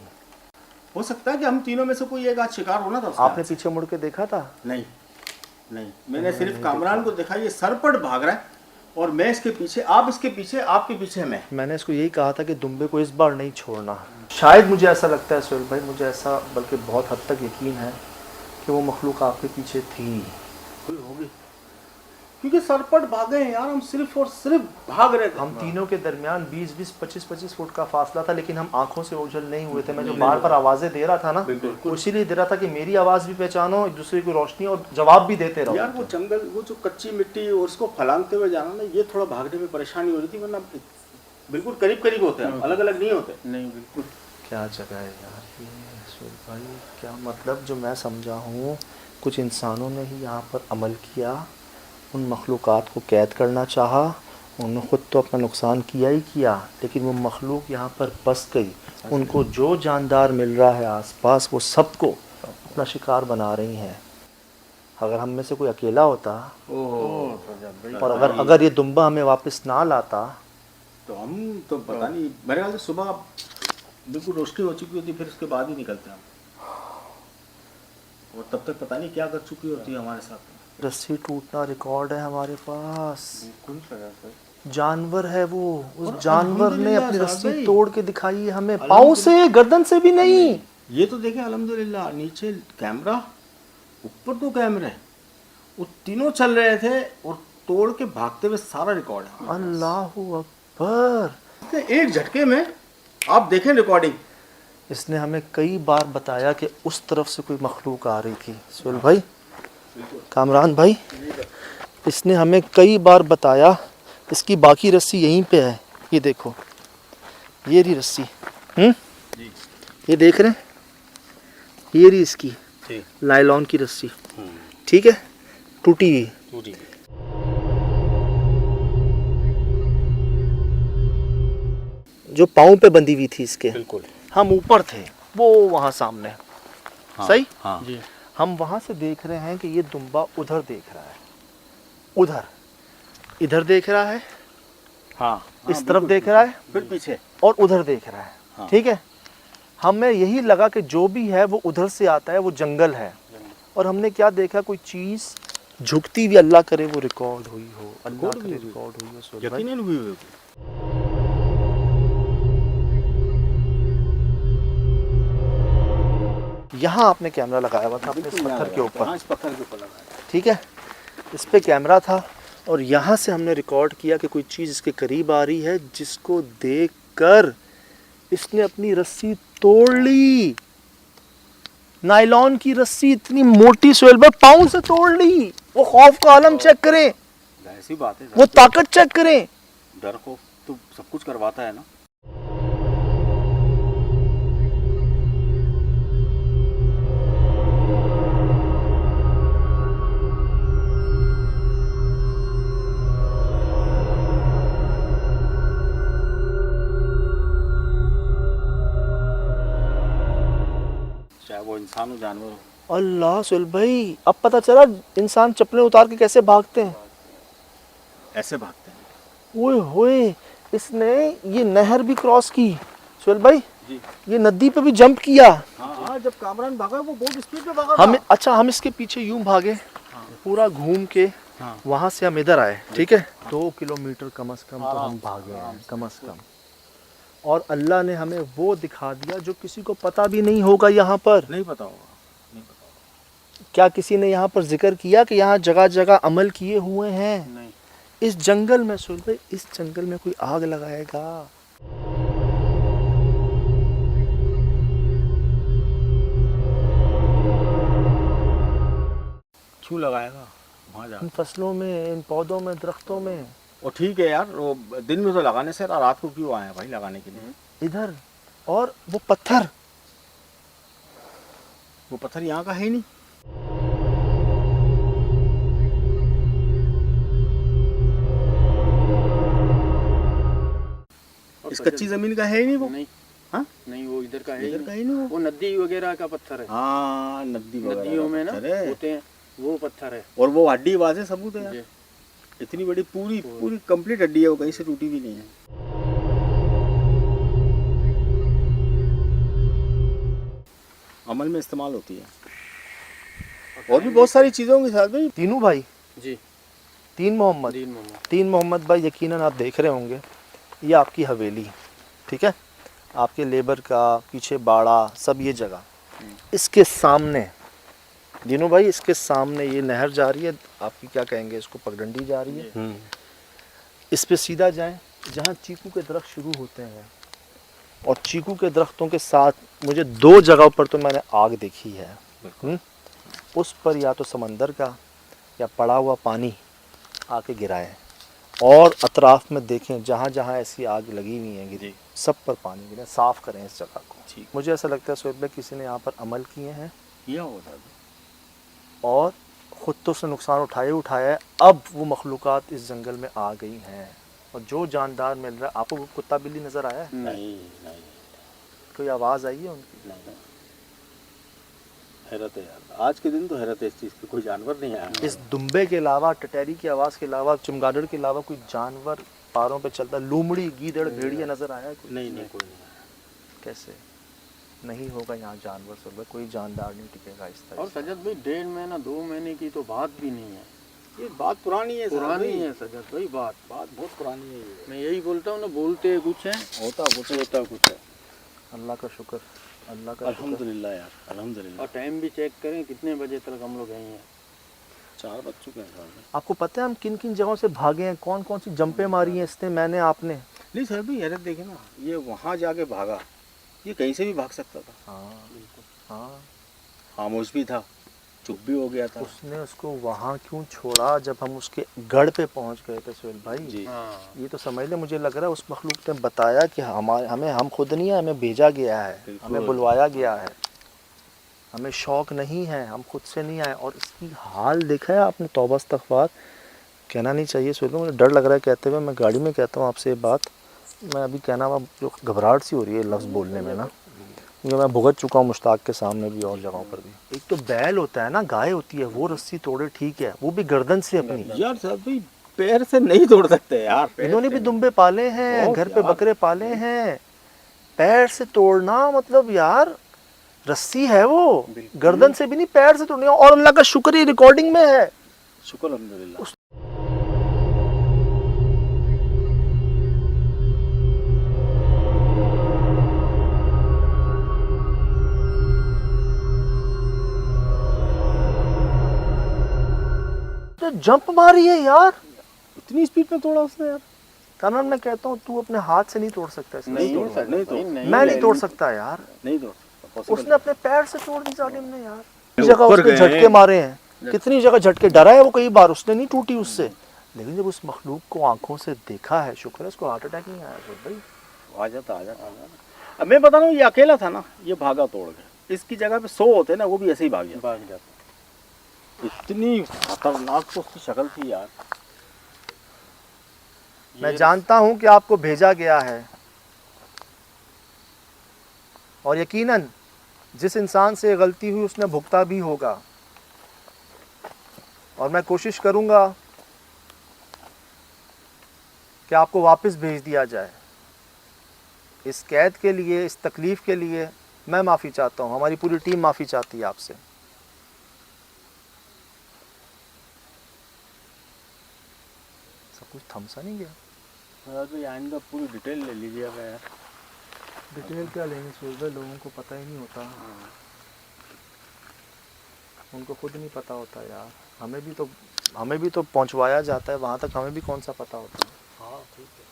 हो सकता है कि हम तीनों में से कोई एक आज शिकार होना था उसका। आपने पीछे मुड़ के देखा था? नहीं, मैंने सिर्फ कामरान को देखा, ये सरपट भाग रहा है और मैं इसके पीछे, आप इसके पीछे, आपके पीछे मैं। मैंने इसको यही कहा था कि दुम्बे को इस बार नहीं छोड़ना। शायद मुझे ऐसा लगता है सुहेल भाई, मुझे ऐसा बल्कि बहुत हद तक यकीन है कि वो मखलूक आपके पीछे थी। कोई होगी, क्योंकि सरपट भागे हैं यार, हम सिर्फ और सिर्फ भाग रहे थे। हम तीनों के दरमियान 20-20, 25-25 फुट का फासला था, लेकिन हम आंखों से ओझल नहीं हुए थे। मैं जो बार बार आवाजें दे रहा था ना, वो इसीलिए दे रहा था कि मेरी आवाज भी पहचानो, एक दूसरे की रोशनी और जवाब भी देते रहो। यार वो जंगल, वो जो कच्ची मिट्टी और उसको फलांगते हुए जाना ना, ये थोड़ा भागने में परेशानी हो रही थी, वरना बिल्कुल करीब करीब होते हैं, अलग अलग नहीं होते। नहीं बिल्कुल। क्या जगह है यार ये सुहेल भाई, क्या मतलब जो मैं समझा हूँ, कुछ इंसानों ने ही यहाँ पर अमल किया, उन मखलूक़ात को कैद करना चाहा उन्होंने खुद तो अपना नुकसान किया ही किया, लेकिन वो मखलूक यहाँ पर बस गई। उनको जो जानदार मिल रहा है आसपास वो सबको अपना शिकार बना रही हैं। अगर हम में से कोई अकेला होता और अगर ये दुम्बा हमें वापस ना लाता तो हम तो पता नहीं, मेरे ख्याल से सुबह बिल्कुल रोशनी हो चुकी होती, फिर उसके बाद ही निकलते हम, और तब तक पता नहीं क्या कर चुकी होती है हमारे साथ। रस्सी टूटना रिकॉर्ड है हमारे पास। जानवर है वो, उस जानवर ने अपनी रस्सी तोड़ के दिखाई है हमें, पाँव से, गर्दन से भी नहीं। ये तो देखें अल्हम्दुलिल्लाह, नीचे कैमरा, ऊपर तो कैमरे, वो तीनों चल रहे थे और तोड़ के भागते हुए सारा रिकॉर्ड है। अल्लाहू अकबर। एक झटके में आप देखें रिकॉर्डिंग। इसने हमें कई बार बताया कि उस तरफ से कोई मखलूक आ रही थी। सुहेल भाई, कामरान भाई, इसने हमें कई बार बताया। इसकी बाकी रस्सी यहीं पे है, ये देखो, ये रही रस्सी। ये देख रहे हैं, ये रही इसकी लाइलॉन की रस्सी, ठीक है, टूटी हुई। जो पाँव पे बंधी हुई थी इसके, बिल्कुल। हम ऊपर थे, वो वहाँ सामने। हाँ, सही। हाँ। जी। हम वहाँ से देख रहे हैं कि ये दुम्बा उधर देख रहा है, उधर, इधर देख रहा है, हाँ, इस तरफ देख रहा है, फिर पीछे, और उधर देख रहा है। हाँ। ठीक है, हमें यही लगा कि जो भी है वो उधर से आता है, वो जंगल है। और हमने क्या देखा, कोई चीज़ झुकती हुई, अल्लाह करे वो रिकॉर्ड हुई हो, अल्लाह करे रिकॉर्ड हुई हो। सुहेल भाई, यकीनन हुई होगी। यहाँ आपने कैमरा लगाया हुआ था अपने इस पत्थर के ऊपर, इस पत्थर के ऊपर लगाया। ठीक है, इस पे कैमरा था, और यहाँ से हमने रिकॉर्ड किया कि कोई चीज़ इसके करीब आ रही है, जिसको देखकर इसने अपनी रस्सी तोड़ ली। नायलॉन की रस्सी इतनी मोटी, सुहेल भाई, पाँव से तोड़ ली। वो खौफ का आलम चेक करें, ऐसी बात है, वो ताकत चेक करें। डर खौफ तो सब कुछ करवाता है ना। चाहे वो इंसान हो, जानवर हो। अल्लाह, सुहेल भाई, अब पता चला इंसान चप्पलें उतार के कैसे भागते हैं। ऐसे भागते हैं। ओए होए, इसने ये नहर भी क्रॉस की, सुहेल भाई, जी। ये नदी पे भी जंप किया। हाँ, जब कामरान भागा वो बहुत स्पीड में भागा हम, अच्छा, हम इसके पीछे यूं भागे, पूरा घूम के हाँ। वहां से हम इधर आए, ठीक है, 2 किलोमीटर कम से कम तो हम भागे हैं, कम से कम। और अल्लाह ने हमें वो दिखा दिया जो किसी को पता भी नहीं होगा यहाँ पर। नहीं पता होगा। क्या किसी ने यहाँ पर जिक्र किया कि यहाँ जगह जगह अमल किए हुए हैं? नहीं। इस जंगल में, सुन भाई, इस जंगल में कोई आग लगाएगा? क्यों लगाएगा वहाँ जा? इन फसलों में, इन पौधों में, दरख्तों में। और ठीक है यार, वो दिन में तो लगाने से, रात को क्यों आए भाई लगाने के लिए? इधर, और वो पत्थर, वो पत्थर यहाँ का है ही नहीं। इस कच्ची जमीन का है ही नहीं वो। नहीं। हाँ? नहीं, वो इधर का है, इधर का ही नहीं वो नदी वगैरह का पत्थर है। हाँ, नदियों में ना होते हैं, वो पत्थर है। और वो हड्डी वाजे सबूत है यार। जी। इतनी बड़ी पूरी कंप्लीट हड्डी है, वो कहीं से टूटी भी नहीं है। अमल में इस्तेमाल होती है, और भी बहुत सारी चीज़ों के साथ भाई। तीनों भाई, जी। तीन मोहम्मद भाई, यकीनन आप देख रहे होंगे, ये आपकी हवेली, ठीक है, आपके लेबर का पीछे बाड़ा, सब ये जगह। इसके सामने, दीनू भाई, इसके सामने ये नहर जा रही है, आपकी क्या कहेंगे इसको, पगडंडी जा रही है। इस पे सीधा जाएं, जहाँ चीकू के दरख्त शुरू होते हैं, और चीकू के दरख्तों के साथ मुझे 2 जगहों पर तो मैंने आग देखी है। उस पर या तो समंदर का या पड़ा हुआ पानी आके गिराएं, और अतराफ में देखें, जहाँ जहाँ ऐसी आग लगी हुई है गिरी, सब पर पानी गिरे, साफ़ करें इस जगह को। मुझे ऐसा लगता है सुहेल भाई, किसी ने यहाँ पर अमल किए हैं, किया होगा, और ख़ुद तो उसने नुकसान उठाया है। अब वो मखलूक़ात इस जंगल में आ गई हैं, और जो जानदार मिल रहा है, आपको कुत्ता बिल्ली नजर आया है? नहीं नहीं कोई आवाज आई है उनकी? नहीं। हैरत है यार, आज के दिन तो हैरत है इस चीज़ की, कोई जानवर नहीं आया। इस दुम्बे के अलावा, टटैरी की आवाज के अलावा, चमगादड़ के अलावा कोई जानवर पारों पे चलता, लूमड़ी, गीदड़, भेड़िया नजर आया है कोई? नहीं नहीं, कोई नहीं आया। कैसे नहीं होगा यहाँ जानवर सब, कोई जानदार नहीं टिकेगा इस तरह और से। सजद भाई 1.5 महीना 2 महीने की तो बात भी नहीं है, ये बात पुरानी है, पुरानी है सजद भाई, बात बहुत पुरानी है ये। मैं यही बोलता हूँ ना, बोलते कुछ है, होता कुछ है। अल्लाह का शुक्र, अल्लाह का शुक्र। अल्हम्दुलिल्लाह यार, अल्हम्दुलिल्लाह। और टाइम भी चेक करें, कितने बजे तक हम लोग यहीं हैं? 4 बज चुके हैं साहब। आपको पता है हम किन किन जगहों से भागे हैं, कौन कौन सी जंपे मारी हैं इसने, मैंने, आपने? नहीं सर भाई, हैरत देखे ना, ये वहाँ जाके भागा, ये कहीं से भी भाग सकता था। हाँ बिल्कुल, हाँ। खामोश भी था, चुप भी हो गया था। उसने उसको वहाँ क्यों छोड़ा जब हम उसके गढ़ पे पहुँच गए थे सुहेल भाई? जी हाँ। ये तो समझ ले, मुझे लग रहा है उस मखलूक ने बताया कि हमें हम खुद नहीं है, हमें भेजा गया है, बिल्कुल। हमें बुलवाया गया है, हमें शौक नहीं है, हम खुद से नहीं आए। और इसकी हाल देखा है आपने? तौबा इस्तग़फ़ार, कहना नहीं चाहिए सुहेल भाई, मुझे डर लग रहा है कहते हुए, मैं गाड़ी में कहता हूँ आपसे ये बात, मैं अभी कहना, जो घबराहट सी हो रही है लफ्ज़ बोलने में ना, क्योंकि मैं भुगत चुका हूँ मुश्ताक के सामने भी और जगहों पर भी। एक तो बैल होता है ना, गाय होती है, वो रस्सी तोड़े ठीक है, वो भी गर्दन से अपनी। यार साहब भाई, पैर से नहीं तोड़ सकते यार, इन्होंने भी दुम्बे पाले हैं, घर पे बकरे पाले हैं, पैर से तोड़ना मतलब यार, रस्सी है वो, गर्दन से भी नहीं, पैर से तोड़नी। और अल्लाह का शुक्र, ये रिकॉर्डिंग में है। शुक्र अल्हम्दुलिल्लाह। तो जंप मारी है यार, इतनी स्पीड में तोड़ा उसने यार? कानून मैं कहता हूँ तू अपने हाथ से नहीं तोड़ सकता इसे। नहीं तोड़ सकता, मैं नहीं तोड़ सकता यार, नहीं तोड़ सकता, possible उसने अपने पैर से तोड़ दी जालिम ने यार। कितनी जगह उसके झटके मारे हैं, कितनी जगह झटके, डरा है वो कई बार, उसने नहीं टूटी उससे, लेकिन जब उस मखलूक को आंखों से देखा है, शुक्र है उसको हार्ट अटैक नहीं आया भाई। आ जाता। अब मैं बता रहा हूँ, ये अकेला था ना, ये भागा तोड़ के, इसकी जगह पे 100 होते ना, वो भी ऐसे ही भाग जाता। इतनी खतरनाक तो उसकी शक्ल थी यार। मैं जानता हूं कि आपको भेजा गया है, और यकीनन जिस इंसान से ये गलती हुई उसने भुगता भी होगा, और मैं कोशिश करूंगा कि आपको वापस भेज दिया जाए। इस कैद के लिए, इस तकलीफ़ के लिए मैं माफ़ी चाहता हूं, हमारी पूरी टीम माफ़ी चाहती है आपसे। सब कुछ थम सा नहीं गया? तो आइंदा पूरी डिटेल ले लीजिएगा यार। डिटेल क्या लेंगे सुहेल भाई, लोगों को पता ही नहीं होता, उनको खुद नहीं पता होता यार। हमें भी तो पहुंचवाया जाता है वहाँ तक, हमें भी कौन सा पता होता है। हाँ ठीक है।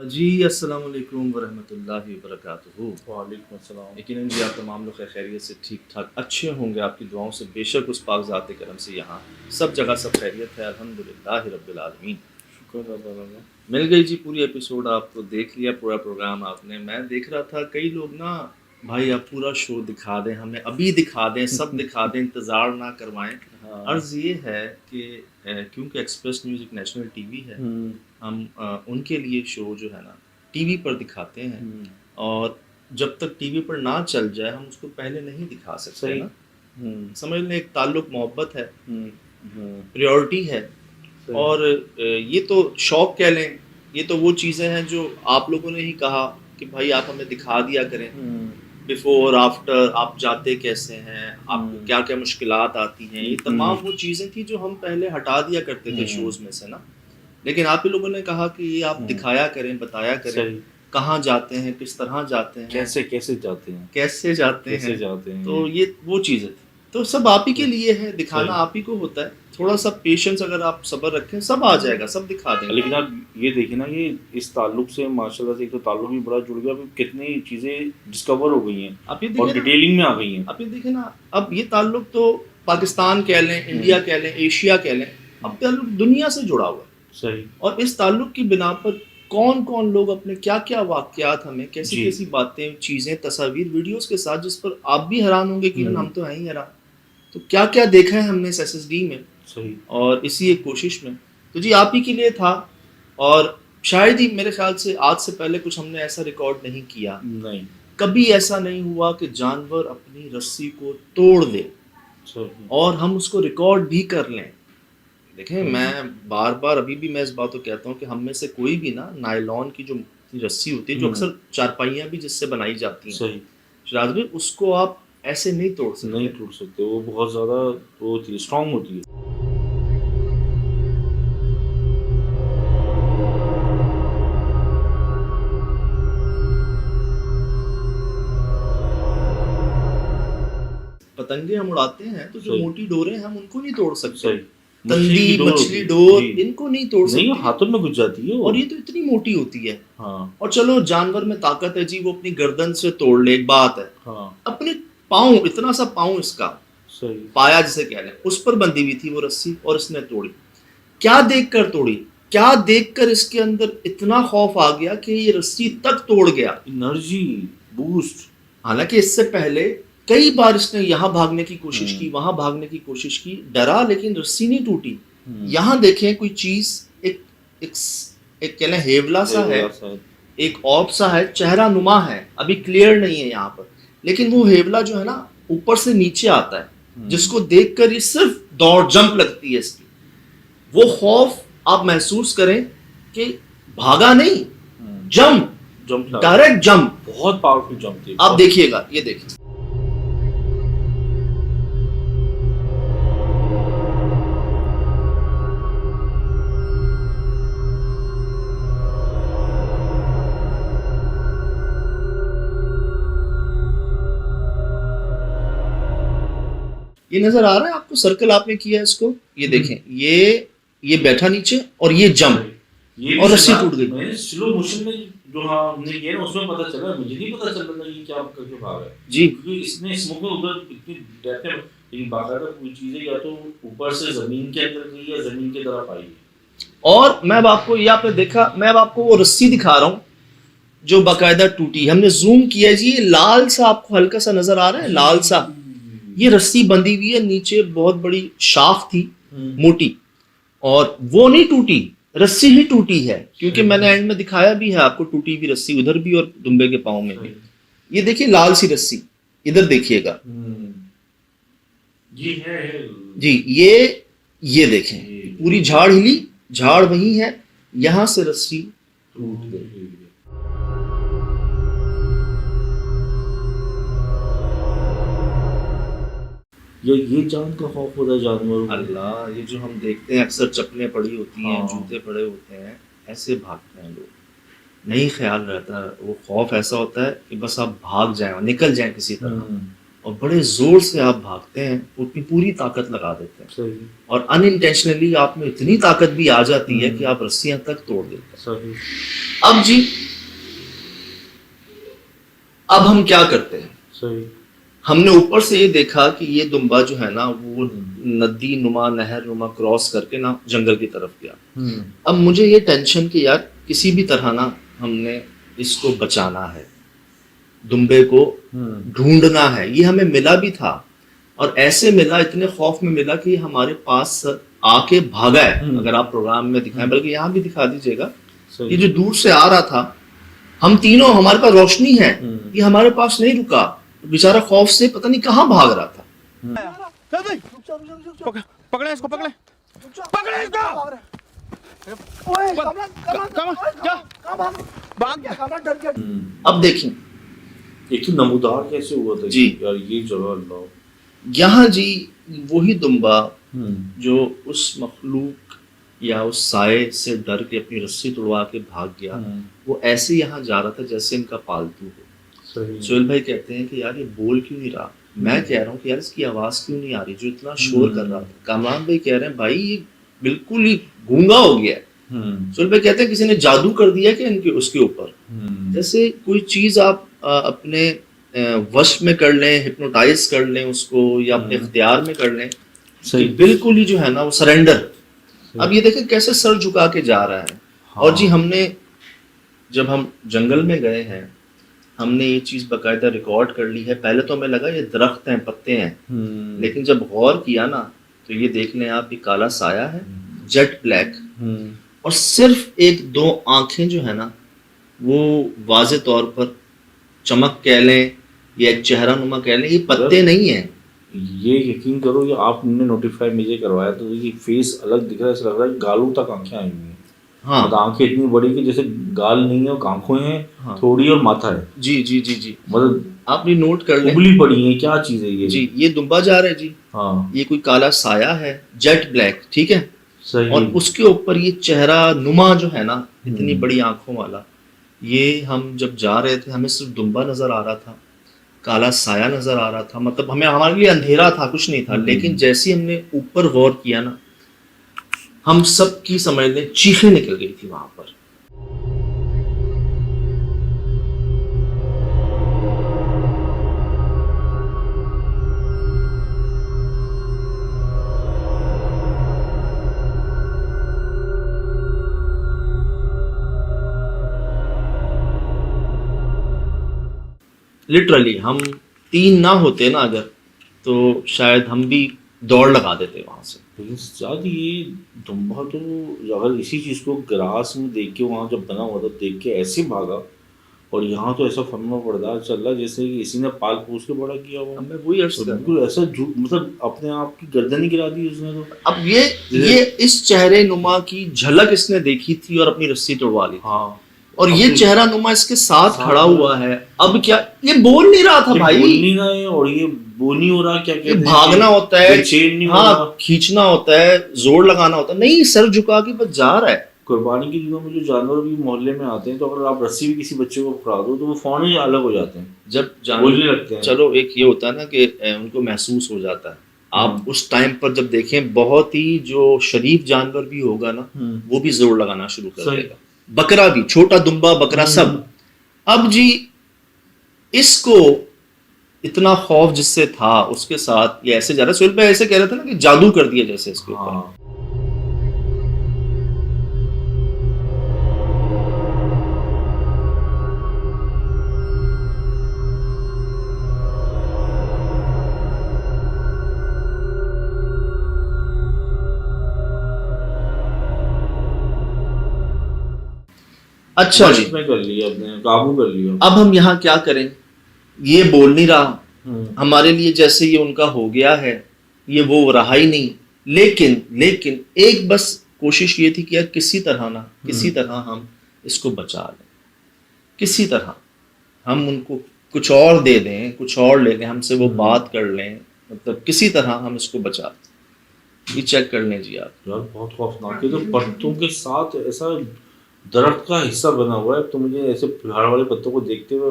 जी अस्सलाम वालेकुम वरहमतुल्लाहि वबरकातुहू। वालेकुम अस्सलाम। यकीनन जी आप तमाम लोग खैरियत से ठीक ठाक अच्छे होंगे, आपकी दुआओं से बेशक उस पाक ज़ात करम से यहाँ सब जगह सब खैरियत है, अल्हम्दुलिल्लाह रब्बिल आलमीन। शुक्र अल्लाह। मिल गई जी पूरी एपिसोड, आपको देख लिया पूरा प्रोग्राम आपने। मैं देख रहा था कई लोग ना, भाई आप पूरा शो दिखा दें हमें, अभी दिखा दें, सब दिखा दें, इंतज़ार ना करवाएं। हाँ। अर्ज़ ये है कि क्योंकि एक्सप्रेस न्यूज़ एक नेशनल टीवी है, हम उनके लिए शो जो है ना टीवी पर दिखाते हैं, और जब तक टीवी पर ना चल जाए हम उसको पहले नहीं दिखा सकते ना। समझ लें एक ताल्लुक मोहब्बत है, प्रायोरिटी है, और ये तो शौक कह लें, ये तो वो चीज़ें हैं जो आप लोगों ने ही कहा कि भाई आप हमें दिखा दिया करें, बिफोर आफ्टर, आप जाते कैसे हैं, आपको क्या क्या मुश्किलात आती हैं, ये तमाम वो चीज़ें थी जो हम पहले हटा दिया करते थे शोज़ में से ना। लेकिन आप ही लोगों ने कहा कि ये आप दिखाया करें, बताया करें, कहाँ जाते हैं, किस तरह जाते हैं, कैसे कैसे जाते हैं, कैसे जाते कैसे हैं, जाते हैं, तो ये वो चीज़ है। तो सब आप ही के लिए है, दिखाना सही। आप ही को होता है। थोड़ा सा पेशेंस अगर आप सब्र रखें, सब आ जाएगा, सब दिखा देंगे। लेकिन आप ये देखिए ना, ये इस ताल्लुक से माशाल्लाह से एक तो ताल्लुक भी बड़ा जुड़ गया, फिर कितनी चीज़ें डिस्कवर हो गई हैं आप ये और देखिए ना, डिटेलिंग में आ गई हैं। आप ये देखिए ना, अब ये ताल्लुक तो पाकिस्तान कह लें, इंडिया कह लें, एशिया कह लें, अब ताल्लुक दुनिया से जुड़ा हुआ है। सही। और इस ताल्लुक की बिना पर कौन कौन लोग अपने क्या क्या वाकयात हमें, कैसी जी। कैसी बातें, चीज़ें, तस्वीर, वीडियोस के साथ, जिस पर आप भी हैरान होंगे कि हम तो हैं ही हैरान। तो क्या क्या देखा है हमने इस SSD में, सही। और इसी एक कोशिश में। तो जी आप ही के लिए था, और शायद ही मेरे ख्याल से आज से पहले कुछ हमने ऐसा रिकॉर्ड नहीं किया। नहीं। कभी ऐसा नहीं हुआ कि जानवर अपनी रस्सी को तोड़ दे सही। और हम उसको रिकॉर्ड भी कर लें। देखें, मैं बार बार अभी भी मैं इस बात को कहता हूँ कि हम में से कोई भी ना, नायलॉन की जो रस्सी होती है, जो अक्सर चारपाइयाँ भी जिससे बनाई जाती हैं, सही। शराज भाई, उसको आप ऐसे नहीं तोड़ सकते। नहीं टूट सकते, वो बहुत ज़्यादा वो होती है, स्ट्रांग होती है। पतंगे हम उड़ाते हैं तो जो सही। मोटी डोरें हैं, हम उनको नहीं तोड़ सकते। सही। तंदी, की डोर मछली होती है। डोर, जी। इनको नहीं तोड़ नहीं, सकते। हाथों में घुस जाती है वो। और ये तो इतनी मोटी होती है। हाँ। और चलो, जानवर में ताकत है जी, वो अपनी गर्दन से तोड़ ले, एक बात है। हाँ। अपने पाँव, इतना सा पाँव इसका, सही। पाया जिसे कह लें, उस पर बंधी हुई थी वो रस्सी, और इसने तोड़ी। क्या देखकर तोड़ी, क्या देखकर इसके अंदर इतना खौफ आ गया कि ये रस्सी तक तोड़ गया। Energy boost. हालांकि इससे पहले कई बार इसने यहाँ भागने की कोशिश की, वहां भागने की कोशिश की, डरा, लेकिन रस्सी नहीं टूटी। यहाँ देखें, कोई चीज, एक एक एक कह लें हेवला सा है, एक ऑप सा है, चेहरा नुमा है, अभी क्लियर नहीं है यहाँ पर, लेकिन वो हेवला जो है ना, ऊपर से नीचे आता है, जिसको देखकर ये सिर्फ दौड़, जंप लगती है इसकी। वो खौफ आप महसूस करें कि भागा नहीं, जंप, डायरेक्ट जंप, बहुत पावरफुल जंप थी। आप देखिएगा, ये देखिए। ये नजर आ रहा है आपको, सर्कल आपने किया इसको, ये देखें, ये बैठा नीचे और ये जंप, और रस्सी टूट गई। मैंने स्लो मोशन में जो हमने किया ना, उसमें पता चला, मुझे नहीं पता चल रहा ये क्या करके भागा है जी, क्योंकि इसने स्मोक में उधर इतनी डेप्थ है, लेकिन बाकायदा कोई चीजें या तो ऊपर से जमीन के अंदर गई या जमीन की तरफ आई है। और मैं अब आपको, ये आपने देखा, मैं अब आपको वो रस्सी दिखा रहा हूँ जो बाकायदा टूटी। हमने जूम किया जी, ये लाल सा आपको हल्का सा नजर आ रहा है, लाल सा, ये रस्सी बंधी हुई है, नीचे बहुत बड़ी शाख थी, मोटी, और वो नहीं टूटी, रस्सी ही टूटी है, क्योंकि मैंने एंड में दिखाया भी है आपको, टूटी हुई रस्सी उधर भी और दुम्बे के पाँव में भी। ये देखिए लाल सी रस्सी, इधर देखिएगा जी, है जी, ये देखें, पूरी झाड़ हिली, झाड़ वही है, यहां से रस्सी टूट गई। ये जान का खौफ होता है जानवरों को। अल्लाह, ये जो हम देखते हैं अक्सर चप्पलें पड़ी होती हैं, हाँ। जूते पड़े होते हैं, ऐसे भागते हैं लोग, नहीं ख्याल रहता, वो खौफ ऐसा होता है कि बस आप भाग जाएं, निकल जाएं किसी तरह, और बड़े जोर से आप भागते हैं, अपनी पूरी ताकत लगा देते हैं, सही। और अनइंटेंशनली आप में इतनी ताकत भी आ जाती है कि आप रस्सियां तक तोड़ देते हैं। सही। अब जी, अब हम क्या करते हैं, सही। हमने ऊपर से ये देखा कि ये दुम्बा जो है ना, वो नदी नुमा, नहर नुमा क्रॉस करके ना जंगल की तरफ गया। अब मुझे ये टेंशन कि यार किसी भी तरह ना हमने इसको बचाना है, दुम्बे को ढूंढना है। ये हमें मिला भी था, और ऐसे मिला, इतने खौफ में मिला कि हमारे पास आके भागा है। अगर आप प्रोग्राम में दिखाएं, बल्कि यहाँ भी दिखा दीजिएगा, ये जो दूर से आ रहा था, हम तीनों, हमारे पास रोशनी है, ये हमारे पास नहीं रुका, बेचारा खौफ से पता नहीं कहाँ भाग रहा था। पकड़े इसको, पकड़े इसको। अब देखें, एक तो नमूदार कैसे हुआ था जी। यार, ये जगह अल्लाह। यहाँ जी वही दुम्बा जो उस मखलूक या उस साए से डर के अपनी रस्सी तोड़वा के भाग गया, वो ऐसे यहाँ जा रहा था जैसे इनका पालतू हो। सोहेल भाई कहते हैं कि यार ये बोल क्यों नहीं रहा, मैं कह रहा हूँ कि यार इसकी आवाज़ क्यों नहीं आ रही जो इतना शोर कर रहा था। कामरान भाई कह रहे हैं भाई ये बिल्कुल ही गूंगा हो गया है। सोहेल भाई कहते हैं किसी ने जादू कर दिया कि इनके उसके ऊपर, जैसे कोई चीज़ आप अपने वश में कर लें, हिप्नोटाइज कर लें उसको, या अपने इख्तियार में कर लें, कि बिल्कुल ही जो है ना वो सरेंडर। अब ये देखें कैसे सर झुका के जा रहा है। और जी हमने जब हम जंगल में गए हैं हमने ये चीज़ बाकायदा रिकॉर्ड कर ली है। पहले तो हमें लगा ये दरख्त हैं, पत्ते हैं, लेकिन जब गौर किया ना तो ये देख लें आप, ये काला साया है, जेट ब्लैक, और सिर्फ एक दो आंखें जो है ना वो वाज़े तौर पर चमक कह लें या एक चेहरा नुमा कह लें, ये पत्ते नहीं हैं। ये यकीन करो ये आपने नोटिफाई मुझे करवाया तो ये फेस अलग दिख रहा है, ऐसा लग रहा है गालों तक आंखें आई हुई हैं। हाँ, मतलब आंखें इतनी बड़ी कि जैसे गाल नहीं है, आंखें हैं हाँ, थोड़ी और माथा है। जी जी जी जी, मतलब आप भी नोट कर लें। उबली पड़ी है, क्या चीज है ये? जी ये दुम्बा जा रहा है जी, हाँ ये कोई काला साया है, जेट ब्लैक, ठीक है। सही। और उसके ऊपर ये चेहरा नुमा जो है ना इतनी बड़ी आंखों वाला, ये हम जब जा रहे थे हमें सिर्फ दुम्बा नजर आ रहा था, काला साया नजर आ रहा था, मतलब हमें हमारे लिए अंधेरा था, कुछ नहीं था। लेकिन जैसे ही हमने ऊपर गौर किया ना, हम सब की समझ लें चीखें निकल गई थी वहां पर। लिटरली हम तीन ना होते ना अगर, तो शायद हम भी दौड़ लगा देते वहां से। लेकिन शायद ये दुम्बा तो अगर इसी चीज को ग्रास में देख के वहां जब बना हुआ था देख के ऐसे भागा, और यहाँ तो ऐसा फरमा पड़ता चल रहा जैसे कि इसी ने पाल पोस के बड़ा किया हुआ। हमें वही अर्ज कर रहा हूं। बिल्कुल ऐसा मतलब अपने आप की गर्दन ही गिरा दी उसने तो। अब ये इस चेहरे नुमा की झलक इसने देखी थी और अपनी रस्सी तोड़वा ली थी। हाँ, और ये चेहरा नुमा इसके साथ खड़ा हुआ है। अब क्या, ये बोल नहीं रहा था ये भाई, बोल नहीं रहा है और ये बोल नहीं हो रहा, क्या कहते हैं, भागना होता है, बेचैन नहीं हो हाँ रहा, खींचना होता है, जोर लगाना होता है, नहीं सर झुका के बस जा रहा है। कुर्बानी के दिनों में जो जानवर भी मोहल्ले में आते हैं तो अगर आप रस्सी भी किसी बच्चे को पकड़ा दो तो वो फौरन ही अलग हो जाते हैं, जब बोलने लगते हैं। चलो एक ये होता है ना कि उनको महसूस हो जाता है। आप उस टाइम पर जब देखें बहुत ही जो शरीफ जानवर भी होगा ना वो भी जोर लगाना शुरू कर देगा, बकरा भी, छोटा दुम्बा बकरा सब। अब जी इसको इतना खौफ जिससे था उसके साथ ये ऐसे जा रहा है। सोहेल भाई ऐसे कह रहे थे ना कि जादू कर दिया जैसे इसके ऊपर। हाँ। अच्छा जी, में कर लिया, अपने काबू कर लिया। अब हम यहाँ क्या करें, ये बोल नहीं रहा हमारे लिए, जैसे ये उनका हो गया है, ये वो रहा ही नहीं। लेकिन एक बस कोशिश ये थी कि यार किसी तरह हम इसको बचा लें, किसी तरह हम उनको कुछ और दे दें, कुछ और ले लें, हमसे वो बात कर लें, मतलब किसी तरह हम इसको बचा लें। ये चेक कर लें जी आप। यार बहुत खौफनाक है, तो पत्तों के साथ ऐसा दरख्त का हिस्सा बना हुआ है, तो मुझे ऐसे पहाड़ वाले पत्तों को देखते हुए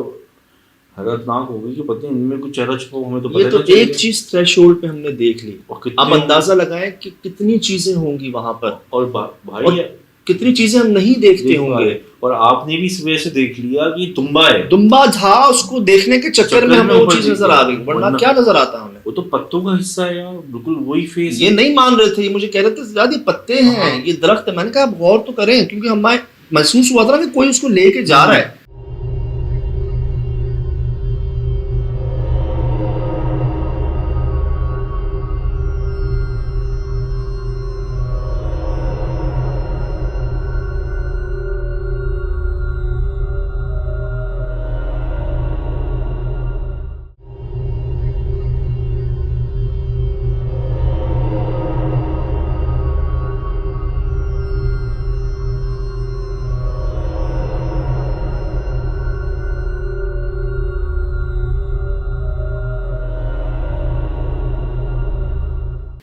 हैरतनाक हो गई कि पता नहीं इनमें कुछ चेहरा छुपा, हमें तो पता ये तो एक चीज थ्रेशोल्ड पे हमने देख ली। अब अंदाजा लगाएं कि कितनी चीजें होंगी वहां पर, और भाई कितनी चीजें हम नहीं देखते होंगे। और आपने भी इस वजह से देख लिया कि दुम्बा है, दुम्बा था, उसको देखने के चक्कर में हमें वो चीज नजर आ गई, वरना क्या नजर आता हमें। वो तो पत्तों का हिस्सा है यार, बिल्कुल वही फेस। ये नहीं मान रहे थे, ये मुझे कह रहे थे यार ये पत्ते हैं, ये दरख्त है। मैंने कहा आप गौर तो करें, क्योंकि हमें महसूस हुआ था ना कि कोई उसको लेके जा रहा है।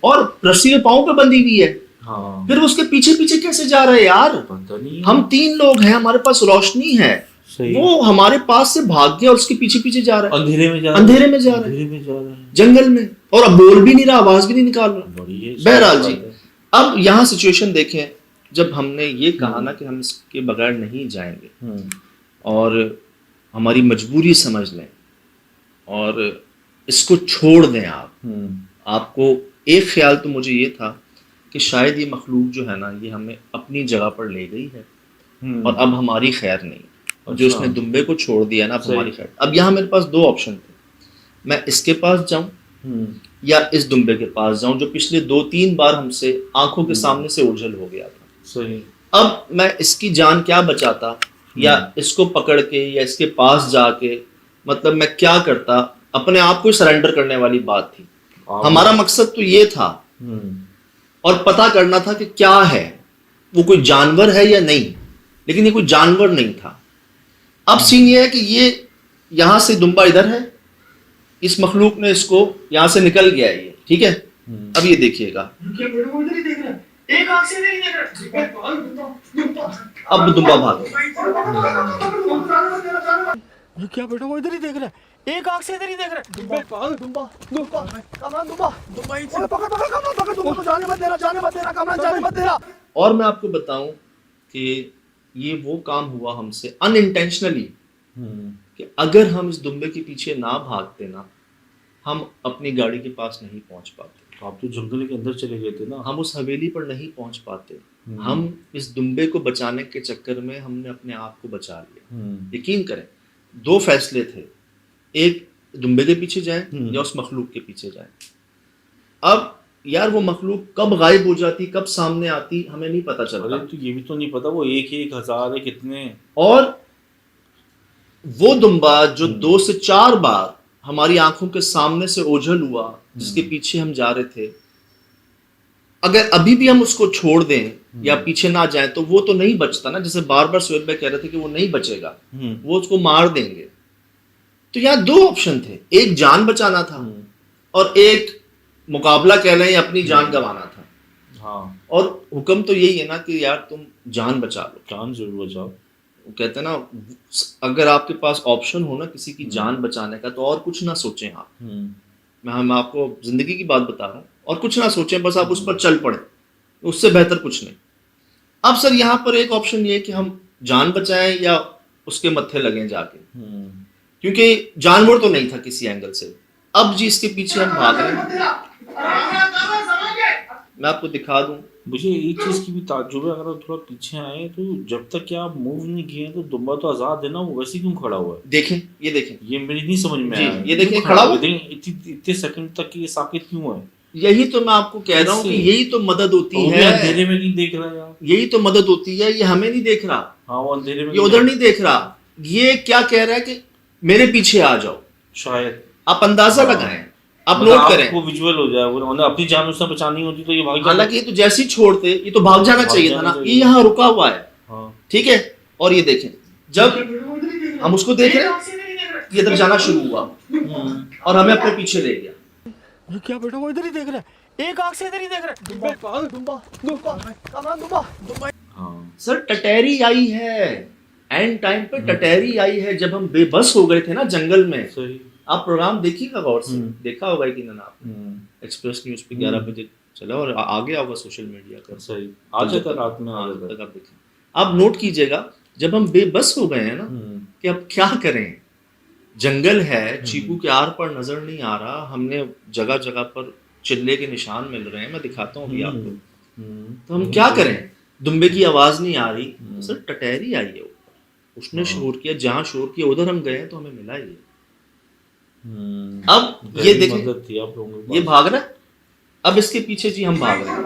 और रस्सी में पाँव पे बंधी हुई है। हाँ फिर उसके पीछे पीछे कैसे जा रहे हैं यार? पता नहीं हम 3 लोग हैं, हमारे पास रोशनी है, सही वो हमारे पास से भाग गया और उसके पीछे पीछे जा रहा है, अंधेरे में जा अंधेरे में जा रहा है, अंधेरे में जा रहा है जंगल में, और अब बोल भी नहीं रहा, आवाज भी नहीं निकाल रहा। बड़ी है बहरहाल जी, अब यहाँ सिचुएशन देखें, जब हमने ये कहा ना कि हम इसके बगैर नहीं जाएंगे और हमारी मजबूरी समझ लें और इसको छोड़ दें आपको एक ख्याल तो मुझे ये था कि शायद ये मखलूक जो है ना ये हमें अपनी जगह पर ले गई है और अब हमारी खैर नहीं, और जो उसने दुम्बे को छोड़ दिया ना अब हमारी खैर। अब यहाँ मेरे पास 2 ऑप्शन थे, मैं इसके पास जाऊं या इस दुम्बे के पास जाऊं जो पिछले 2-3 बार हमसे आंखों के सामने से ओझल हो गया था। सही। अब मैं इसकी जान क्या बचाता, या इसको पकड़ के या इसके पास जाके, मतलब मैं क्या करता, अपने आप को सरेंडर करने वाली बात थी। हमारा मकसद तो ये था और पता करना था कि क्या है, वो कोई जानवर है या नहीं, लेकिन ये कोई जानवर नहीं था। अब सीन ये है कि ये यहां से दुम्बा इधर है, इस मखलूक ने इसको यहां से निकल गया है ये, ठीक है। अब ये देखिएगा, अब दुम्बा भाग क्या बेटा वो इधर ही देख रहा है, एक आंख से इधर ही देख रहा है। और मैं आपको बताऊं कि ये वो काम हुआ हमसे अनइंटेंशनली कि अगर हम इस दुम्बे के पीछे ना भागते ना, हम अपनी गाड़ी के पास नहीं पहुंच पाते। आप तो जंगल के अंदर चले गए थे ना, हम उस हवेली पर नहीं पहुंच पाते। हम इस दुम्बे को बचाने के चक्कर में हमने अपने आप को बचा लिया। यकीन करें 2 फैसले थे, एक दुम्बे के पीछे जाए या उस मखलूक के पीछे जाए। अब यार वो मखलूक कब गायब हो जाती, कब सामने आती, हमें नहीं पता चलता। तो ये भी तो नहीं पता वो 1,000 है कितने। और वो दुम्बा जो 2 से 4 बार हमारी आंखों के सामने से ओझल हुआ, जिसके पीछे हम जा रहे थे, अगर अभी भी हम उसको छोड़ दें या पीछे ना जाए तो वो तो नहीं बचता ना। जैसे बार बार सोहेल भाई कह रहे थे कि वो नहीं बचेगा, वो उसको मार देंगे। तो यहाँ 2 ऑप्शन थे, एक जान बचाना था और एक मुकाबला कह लें अपनी जान गंवाना था। हाँ। और हुक्म तो यही है ना कि यार तुम जान बचा लो, जान जरूर बचाओ। वो कहते हैं ना, अगर आपके पास ऑप्शन हो ना किसी की जान बचाने का, तो और कुछ ना सोचें आप। मैं आपको जिंदगी की बात बता रहा हूँ, और कुछ ना सोचें, बस आप उस पर चल पड़े, उससे बेहतर कुछ नहीं। अब सर यहाँ पर एक ऑप्शन ये कि हम जान बचाएं या उसके मत्थे लगें जाके, क्योंकि जानवर तो नहीं था किसी एंगल से। अब जी इसके पीछे हम भाग रहे हैं, मैं आपको दिखा दूं। मुझे एक चीज की भी ताज्जुब है, अगर आप थोड़ा पीछे आए तो जब तक कि आप मूव नहीं किए तो दुम्बा तो आजाद है ना, वो वैसे क्यों खड़ा हुआ है? देखें, ये देखें, ये मेरी नहीं समझ में आया। ये देखें खड़ा हुआ, इतने सेकंड तक ये साकित क्यों है? यही तो मैं आपको कह रहा हूँ कि यही तो मदद होती है। अंधेरे में नहीं देख रहा यार, यही तो मदद होती है। ये हमें नहीं देख रहा, हाँ वो अंधेरे में, ये उधर नहीं देख रहा। ये क्या कह रहा है कि मेरे पीछे आ जाओ। शायद आप अंदाजा लगाएं, आप मतलब नोट करें, वो विजुअल हो जाए। वो अपनी जान उसने बचानी होती तो ये भाग जाता। हालांकि ये तो जैसे ही छोड़ते ये तो भाग जाना चाहिए था ना। ये यहाँ रुका हुआ है, ठीक है। और ये देखें, जब हम उसको देख रहे हैं ये इधर जाना शुरू हुआ और हमें अपने पीछे ले गया। क्या बेटा वो इधर ही देख रहा है, एक आंख से इधर ही देख रहा है। सर टटेरी आई है, एंड टाइम पे टटेरी आई है, जब हम बेबस हो गए थे ना जंगल में। सही। आप प्रोग्राम देखिएगा गौर से, देखा होगा कि ना आपने, एक्सप्रेस न्यूज पे 11 बजे चला और आ गया होगा सोशल मीडिया पर। सही, आज तक रात में आज तक आप देखें, आप नोट कीजिएगा, जब हम बेबस हो गए हैं ना कि अब क्या करें, जंगल है, चीकू के आर पर नजर नहीं आ रहा, हमने जगह जगह पर चिल्ले के निशान मिल रहे हैं, मैं दिखाता हूँ अभी आपको, तो हम क्या करें, दुम्बे की आवाज नहीं आ रही। सर टटेरी आई है ऊपर, उसने शोर किया, जहां शोर किया उधर हम गए तो हमें मिला ही। अब ये देखें, ये भाग रहा है, अब इसके पीछे जी हम भाग रहे हैं।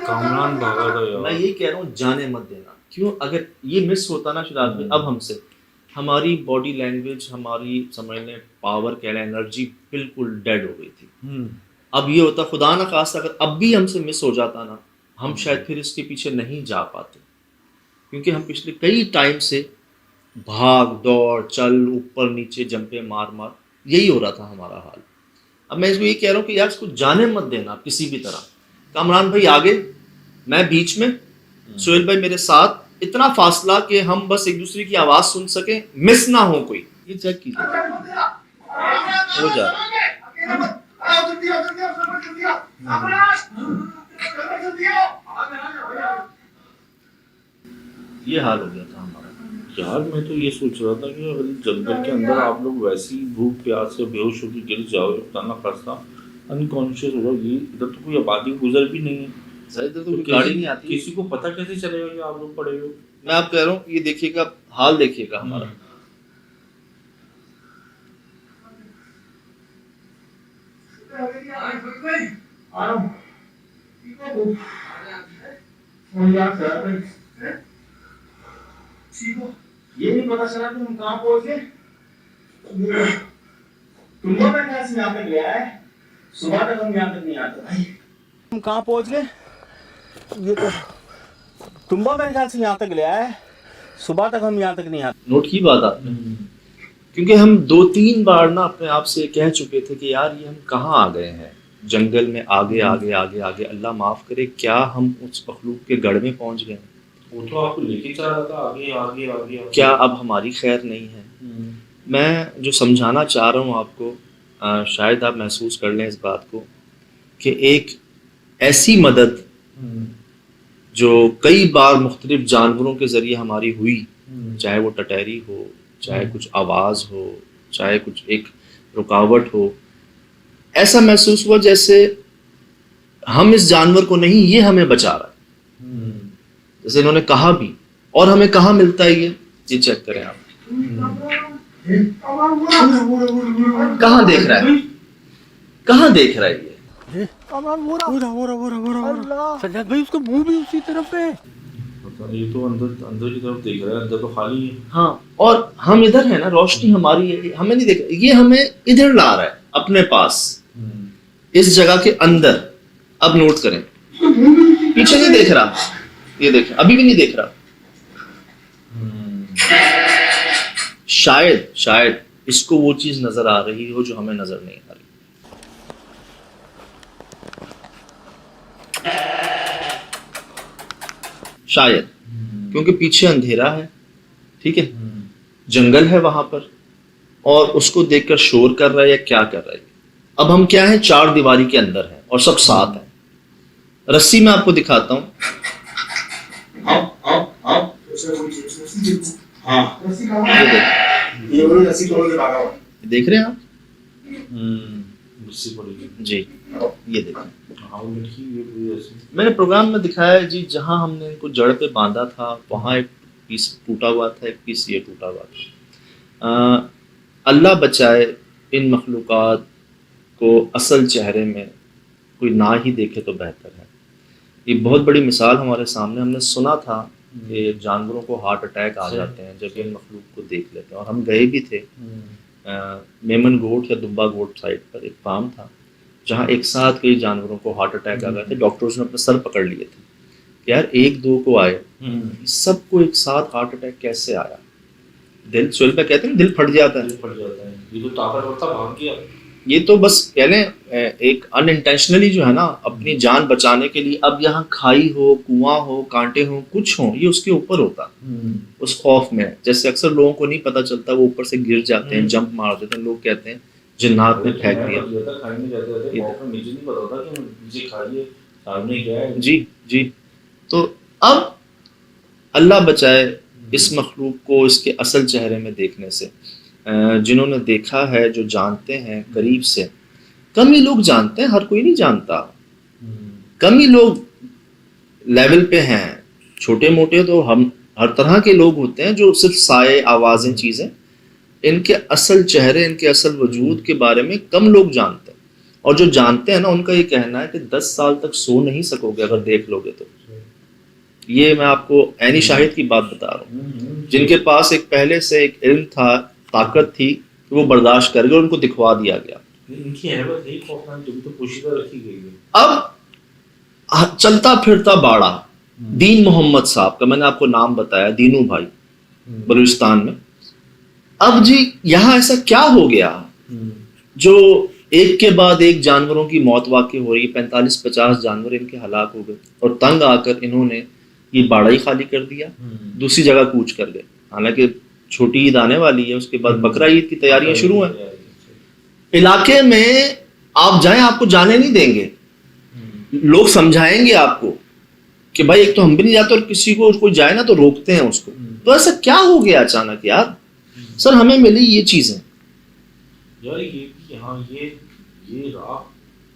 कामरान भागा था यार। मैं यही कह रहा हूँ, जाने मत देना। क्यों, अगर ये मिस होता ना शुरुआत में, अब हमसे हमारी बॉडी लैंग्वेज, हमारी समझ लें पावर कह लें, एनर्जी बिल्कुल डेड हो गई थी। अब ये होता, खुदा ना खास्ता अगर अब भी हमसे मिस हो जाता ना, हम शायद फिर इसके पीछे नहीं जा पाते, क्योंकि हम पिछले कई टाइम से भाग दौड़ चल, ऊपर नीचे जंपे मार मार, यही हो रहा था हमारा हाल। अब मैं इसको ये कह रहा हूँ कि यार इसको जाने मत देना किसी भी तरह, कामरान भाई आगे, मैं बीच में, सोहेल भाई मेरे साथ, इतना फासला कि हम बस एक दूसरे की आवाज सुन सके, मिस ना हो कोई। ये चेक कीजिए, हो जा रहा है। ये हाल हो गया था हमारा। यार मैं तो ये सोच रहा था कि अगर जंगल के अंदर आप लोग वैसी भूख प्यास से बेहोश होकर गिर जाओ, बताना खासा अनकॉन्शियस हो जाओ, ये इधर तो कोई आबादी गुजर भी नहीं है, सर इधर तो तो कोई गाड़ी नहीं आती। किसी को पता कैसे चलेगा कि आप लोग पड़े हो? मैं आप कह रहा हूँ, ये देखिएगा हाल, देखिएगा हमारा। ये नहीं पता चला कि हम कहाँ पहुंच गए। तुम्बा मेरे ख्याल से यहाँ तक गया है, सुबह तक हम यहाँ तक नहीं आते भाई। हम कहाँ पहुंच गए? ये तो तुम्बा मेरे ख्याल से यहाँ तक गया है, सुबह तक हम यहाँ तक नहीं आते। नोट की बात आपने, क्योंकि हम 2-3 बार ना अपने आप से कह चुके थे कि यार ये हम कहाँ आ गए हैं, जंगल में आगे आगे आगे आगे, अल्लाह माफ करे क्या हम उस मखलूक के गढ़ में पहुंच गए। वो तो आपको लेके चला रहा था आगे आगे आगे आगे। क्या अब हमारी खैर नहीं है? मैं जो समझाना चाह रहा हूँ आपको, शायद आप महसूस कर लें इस बात को, कि एक ऐसी मदद जो कई बार मुख्तलिफ जानवरों के ज़रिए हमारी हुई, चाहे वो टटहरी हो, चाहे कुछ आवाज़ हो, चाहे कुछ एक रुकावट हो, ऐसा महसूस हुआ जैसे हम इस जानवर को नहीं, ये हमें बचा रहा है। जैसे इन्होंने कहा भी, और हमें कहाँ मिलता है ये चेक करें आप। कहाँ देख रहा है, कहाँ देख रहा है ये? सज्जाद भाई उसका मुंह भी उसी तरफ है। ये तो अंदर अंदर की तरफ देख रहा है, अंदर तो खाली है। हाँ, और हम इधर है ना, रोशनी हमारी है, हमें नहीं देख रहा, ये हमें इधर ला रहा है अपने पास, इस जगह के अंदर। अब नोट करें, पीछे नहीं देख रहा, ये देखें अभी भी नहीं देख रहा। शायद इसको वो चीज नजर आ रही हो जो हमें नजर नहीं आ रही। शायद क्योंकि पीछे अंधेरा है, ठीक है, जंगल है वहां पर, और उसको देखकर शोर कर रहा है या क्या कर रहा है। अब हम क्या है, 4 दीवारी के अंदर हैं और सब साथ हैं। रस्सी में आपको दिखाता हूं, देख रहे हैं आप? जी, ये देखें, मैंने प्रोग्राम में दिखाया है जी, जहां हमने इनको जड़ पे बांधा था वहां एक पीस टूटा हुआ था, एक पीस ये टूटा हुआ था। अल्लाह बचाए इन मखलूक़ात को असल चेहरे में कोई ना ही देखे तो बेहतर है। ये बहुत बड़ी मिसाल हमारे सामने, हमने सुना था कि जानवरों को हार्ट अटैक आ जाते हैं जब इन मखलूक को देख लेते हैं, और हम गए भी थे मेमन गोट या दुब्बा गोट साइड पर, एक फार्म था जहाँ एक साथ कई जानवरों को हार्ट अटैक आ गए थे। डॉक्टर्स ने अपने सर पकड़ लिए थे कि यार 1-2 को आए, सबको एक साथ हार्ट अटैक कैसे आया? दिल, सोहेल पे कहते हैं दिल फट जाता है। ये तो ताकतवर था, भाग गया। ये तो बस कह लें एक अनइंटेंशनली जो है ना, अपनी जान बचाने के लिए, अब यहाँ खाई हो, कुआं हो, कांटे हो, कुछ हो, ये उसके ऊपर होता, उस खौफ में। जैसे अक्सर लोगों को नहीं पता चलता, वो ऊपर से गिर जाते हैं, जंप मार देते हैं, लोग कहते हैं जिन्नात ने फेंक दिया। जी, तो अब अल्लाह बचाए इस मखलूक को इसके असल चेहरे में देखने से। जिन्होंने देखा है, जो जानते हैं करीब से, कम ही लोग जानते हैं, हर कोई नहीं जानता, कम ही लोग लेवल पे हैं। छोटे मोटे तो हम हर तरह के लोग होते हैं जो सिर्फ साए, आवाज़ें, चीज़ें, इनके असल चेहरे, इनके असल वजूद के बारे में कम लोग जानते हैं। और जो जानते हैं ना, उनका ये कहना है कि 10 साल तक सो नहीं सकोगे अगर देख लोगे तो। ये मैं आपको ऐनी शाहिद की बात बता रहा हूँ, जिनके पास एक पहले से एक इल्म था, ताकत थी कि वो बर्दाश्त कर गए, उनको दिखवा दिया गया। इनकी हैबत है खौफनाक, जो तो पोशीदा रखी गई है। अब चलता फिरता बाड़ा दीन मोहम्मद साहब का, मैंने आपको नाम बताया, दीनू भाई, बलूचिस्तान में। अब जी यहाँ ऐसा क्या हो गया जो एक के बाद एक जानवरों की मौत वाक़ई हो रही है। 45-50 जानवर इनके हलाक हो गए और तंग आकर इन्होंने ये बाड़ा ही खाली कर दिया, दूसरी जगह कूच कर गए। हालांकि छोटी ईद आने वाली है, उसके बाद बकरा ईद की तैयारियां शुरू हैं। इलाके में आप जाएं, आपको जाने नहीं देंगे, लोग समझाएंगे आपको कि भाई एक तो हम भी नहीं जाते और किसी को कोई जाए ना तो रोकते हैं उसको। तो ऐसा क्या हो गया अचानक यार? सर हमें मिली ये चीजें यार, ये हाँ, ये राह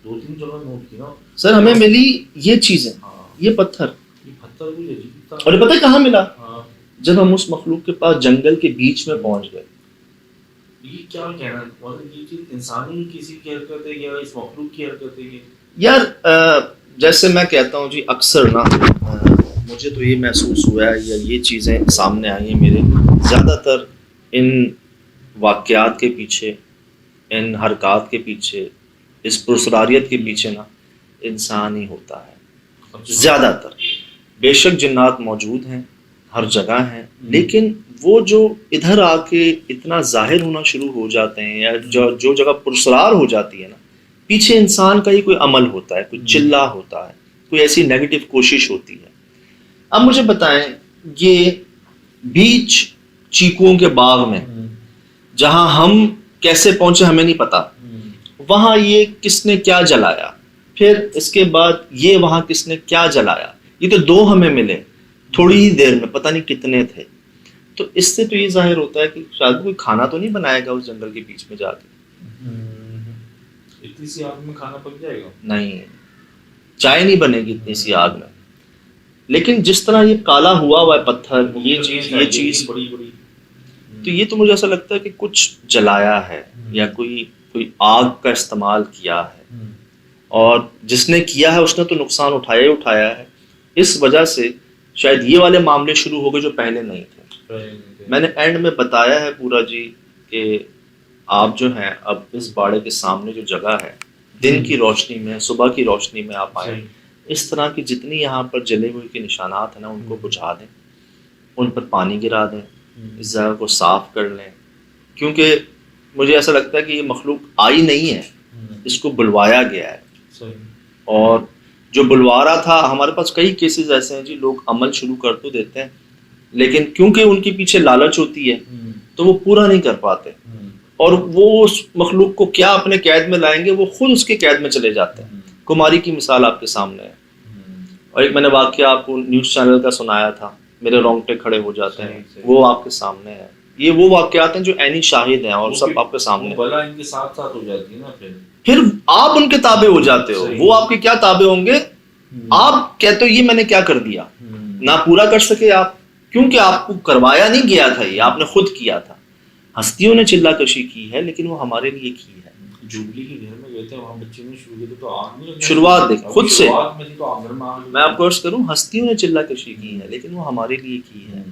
2-3 जगह नोट की ना सर, हमें मिली ये चीजें, हाँ, ये पत्थर। ये पत्थर भी अजीब था। और पता है कहाँ मिला? हाँ, जब हम उस मखलूक के पास जंगल के बीच में पहुंच गए। ये क्या कहना, मतलब ये चीज इंसानी किसी की हरकत है या इस मखलूक की हरकत है? यार जैसे मैं कहता हूँ जी, अक्सर ना मुझे तो ये महसूस हुआ है या ये चीज़ें सामने आई हैं मेरे, ज़्यादातर इन वाक़यात के पीछे, इन हरकत के पीछे, इस पुरसरारियत के पीछे ना इंसान ही होता है ज़्यादातर। बेशक जिन्नात मौजूद हैं, हर जगह हैं, लेकिन वो जो इधर आके इतना जाहिर होना शुरू हो जाते हैं या जो जगह पुरसरार हो जाती है ना, पीछे इंसान का ही कोई अमल होता है, कोई चिल्ला होता है, कोई ऐसी नेगेटिव कोशिश होती है। अब मुझे बताएं, ये बीच चीकुओं के बाग में जहां हम कैसे पहुंचे हमें नहीं पता, वहां ये किसने क्या जलाया, फिर इसके बाद ये वहां किसने क्या जलाया, ये तो 2 हमें मिले थोड़ी ही देर में, पता नहीं कितने थे। तो इससे तो ये जाहिर होता है कि शायद कोई खाना तो नहीं बनाएगा उस जंगल के बीच में जाके। इतनी सी आग में खाना पक जाएगा? नहीं, चाय नहीं बनेगी इतनी सी आग में। लेकिन जिस तरह ये काला हुआ है पत्थर, ये चीज बड़ी बड़ी, तो ये तो मुझे ऐसा लगता है कि कुछ जलाया है या कोई आग का इस्तेमाल किया है, और जिसने किया है उसने तो नुकसान उठाया ही उठाया है। इस वजह से शायद ये वाले मामले शुरू हो गए जो पहले नहीं थे। मैंने एंड में बताया है पूरा जी कि आप जो हैं अब इस बाड़े के सामने जो जगह है, दिन की रोशनी में, सुबह की रोशनी में आप आए, इस तरह की जितनी यहाँ पर जले हुए के निशानात हैं ना, उनको बुझा दें, उन पर पानी गिरा दें, इस जगह को साफ कर लें। क्योंकि मुझे ऐसा लगता है कि ये मखलूक आई नहीं है, इसको बुलवाया गया है। और जो बुलवा रहा था, हमारे पास कई केसेस ऐसे हैं जी, लोग अमल शुरू कर तो देते हैं, लेकिन क्योंकि उनके पीछे लालच होती है तो वो पूरा नहीं कर पाते, और वो उस मखलूक को क्या अपने कैद में लाएंगे, वो खुद उसके कैद में चले जाते हैं। कुमारी की मिसाल आपके सामने है, और एक मैंने वाकया आपको न्यूज़ चैनल का सुनाया था, मेरे रोंगटे खड़े हो जाते हैं, वो आपके सामने है। ये वो वाकयात हैं जो ऐनी शाहिद हैं और सब आपके सामने। बला इनके साथ साथ हो जाती है ना, फिर आप उनके ताबे हो जाते हो, वो आपके क्या ताबे होंगे? आप कहते हो ये मैंने क्या कर दिया, ना पूरा कर सके आप, क्योंकि आपको करवाया नहीं गया था, ये आपने खुद किया था। हस्तियों ने चिल्लाकशी की है, लेकिन वो हमारे लिए की है। जुबली के घर में गए थे, वहां बच्चे ने शुरू किया तो आग नहीं लगी। शुरुआत देख खुद से, शुरुआत में थी तो आग में आग। मैं आपको अर्ज करूं, हस्तियों ने चिल्लाकशी की है, लेकिन वो हमारे लिए की है।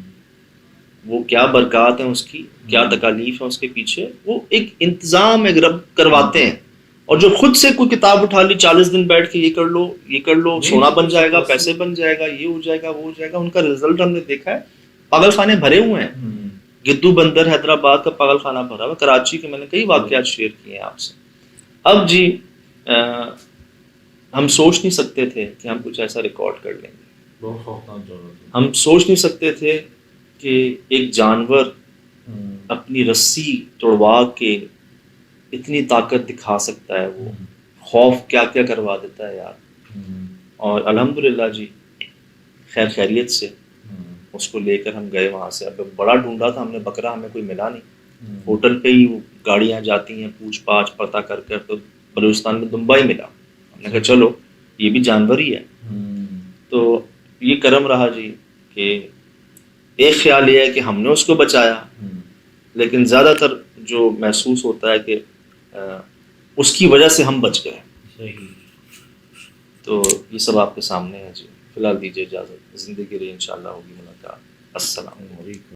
वो क्या बरकत है उसकी, क्या तकालीफ है उसके पीछे, वो एक इंतजाम एक रब करवाते हैं। और जो खुद से कोई किताब उठा ली, 40 दिन बैठ के ये कर लो, सोना बन जाएगा, पैसे बन जाएगा, ये हो जाएगा, वो हो जाएगा, उनका रिजल्ट हमने देखा है। पागल खाने भरे हुए हैं, गिद्दू बंदर हैदराबाद का पागल खाना भरा हुआ, कराची के मैंने कई वाकयात शेयर किए हैं आपसे। अब जी हम सोच नहीं सकते थे कि हम कुछ ऐसा रिकॉर्ड कर लेंगे, बहुत खौफनाक जगह थी। हम सोच नहीं सकते थे कि एक जानवर अपनी रस्सी तोड़वा के इतनी ताकत दिखा सकता है, वो खौफ क्या क्या करवा देता है यार। और अल्हम्दुलिल्लाह जी खैर खैरियत से उसको लेकर हम गए वहाँ से। अब बड़ा ढूंढा था हमने बकरा, हमें कोई मिला नहीं। होटल पे ही गाड़ियाँ जाती हैं पूछ पाछ पता कर कर, तो बलूचिस्तान में दुम्बा ही मिला। हमने कहा चलो ये भी जानवर ही है। तो ये करम रहा जी कि एक ख्याल ये है कि हमने उसको बचाया, लेकिन ज़्यादातर जो महसूस होता है कि उसकी वजह से हम बच गए। तो ये सब आपके सामने है जी। फिलहाल दीजिए इजाज़त, ज़िंदगी रही इंशाअल्लाह होगी मुलाकात। अस्सलाम वालेकुम।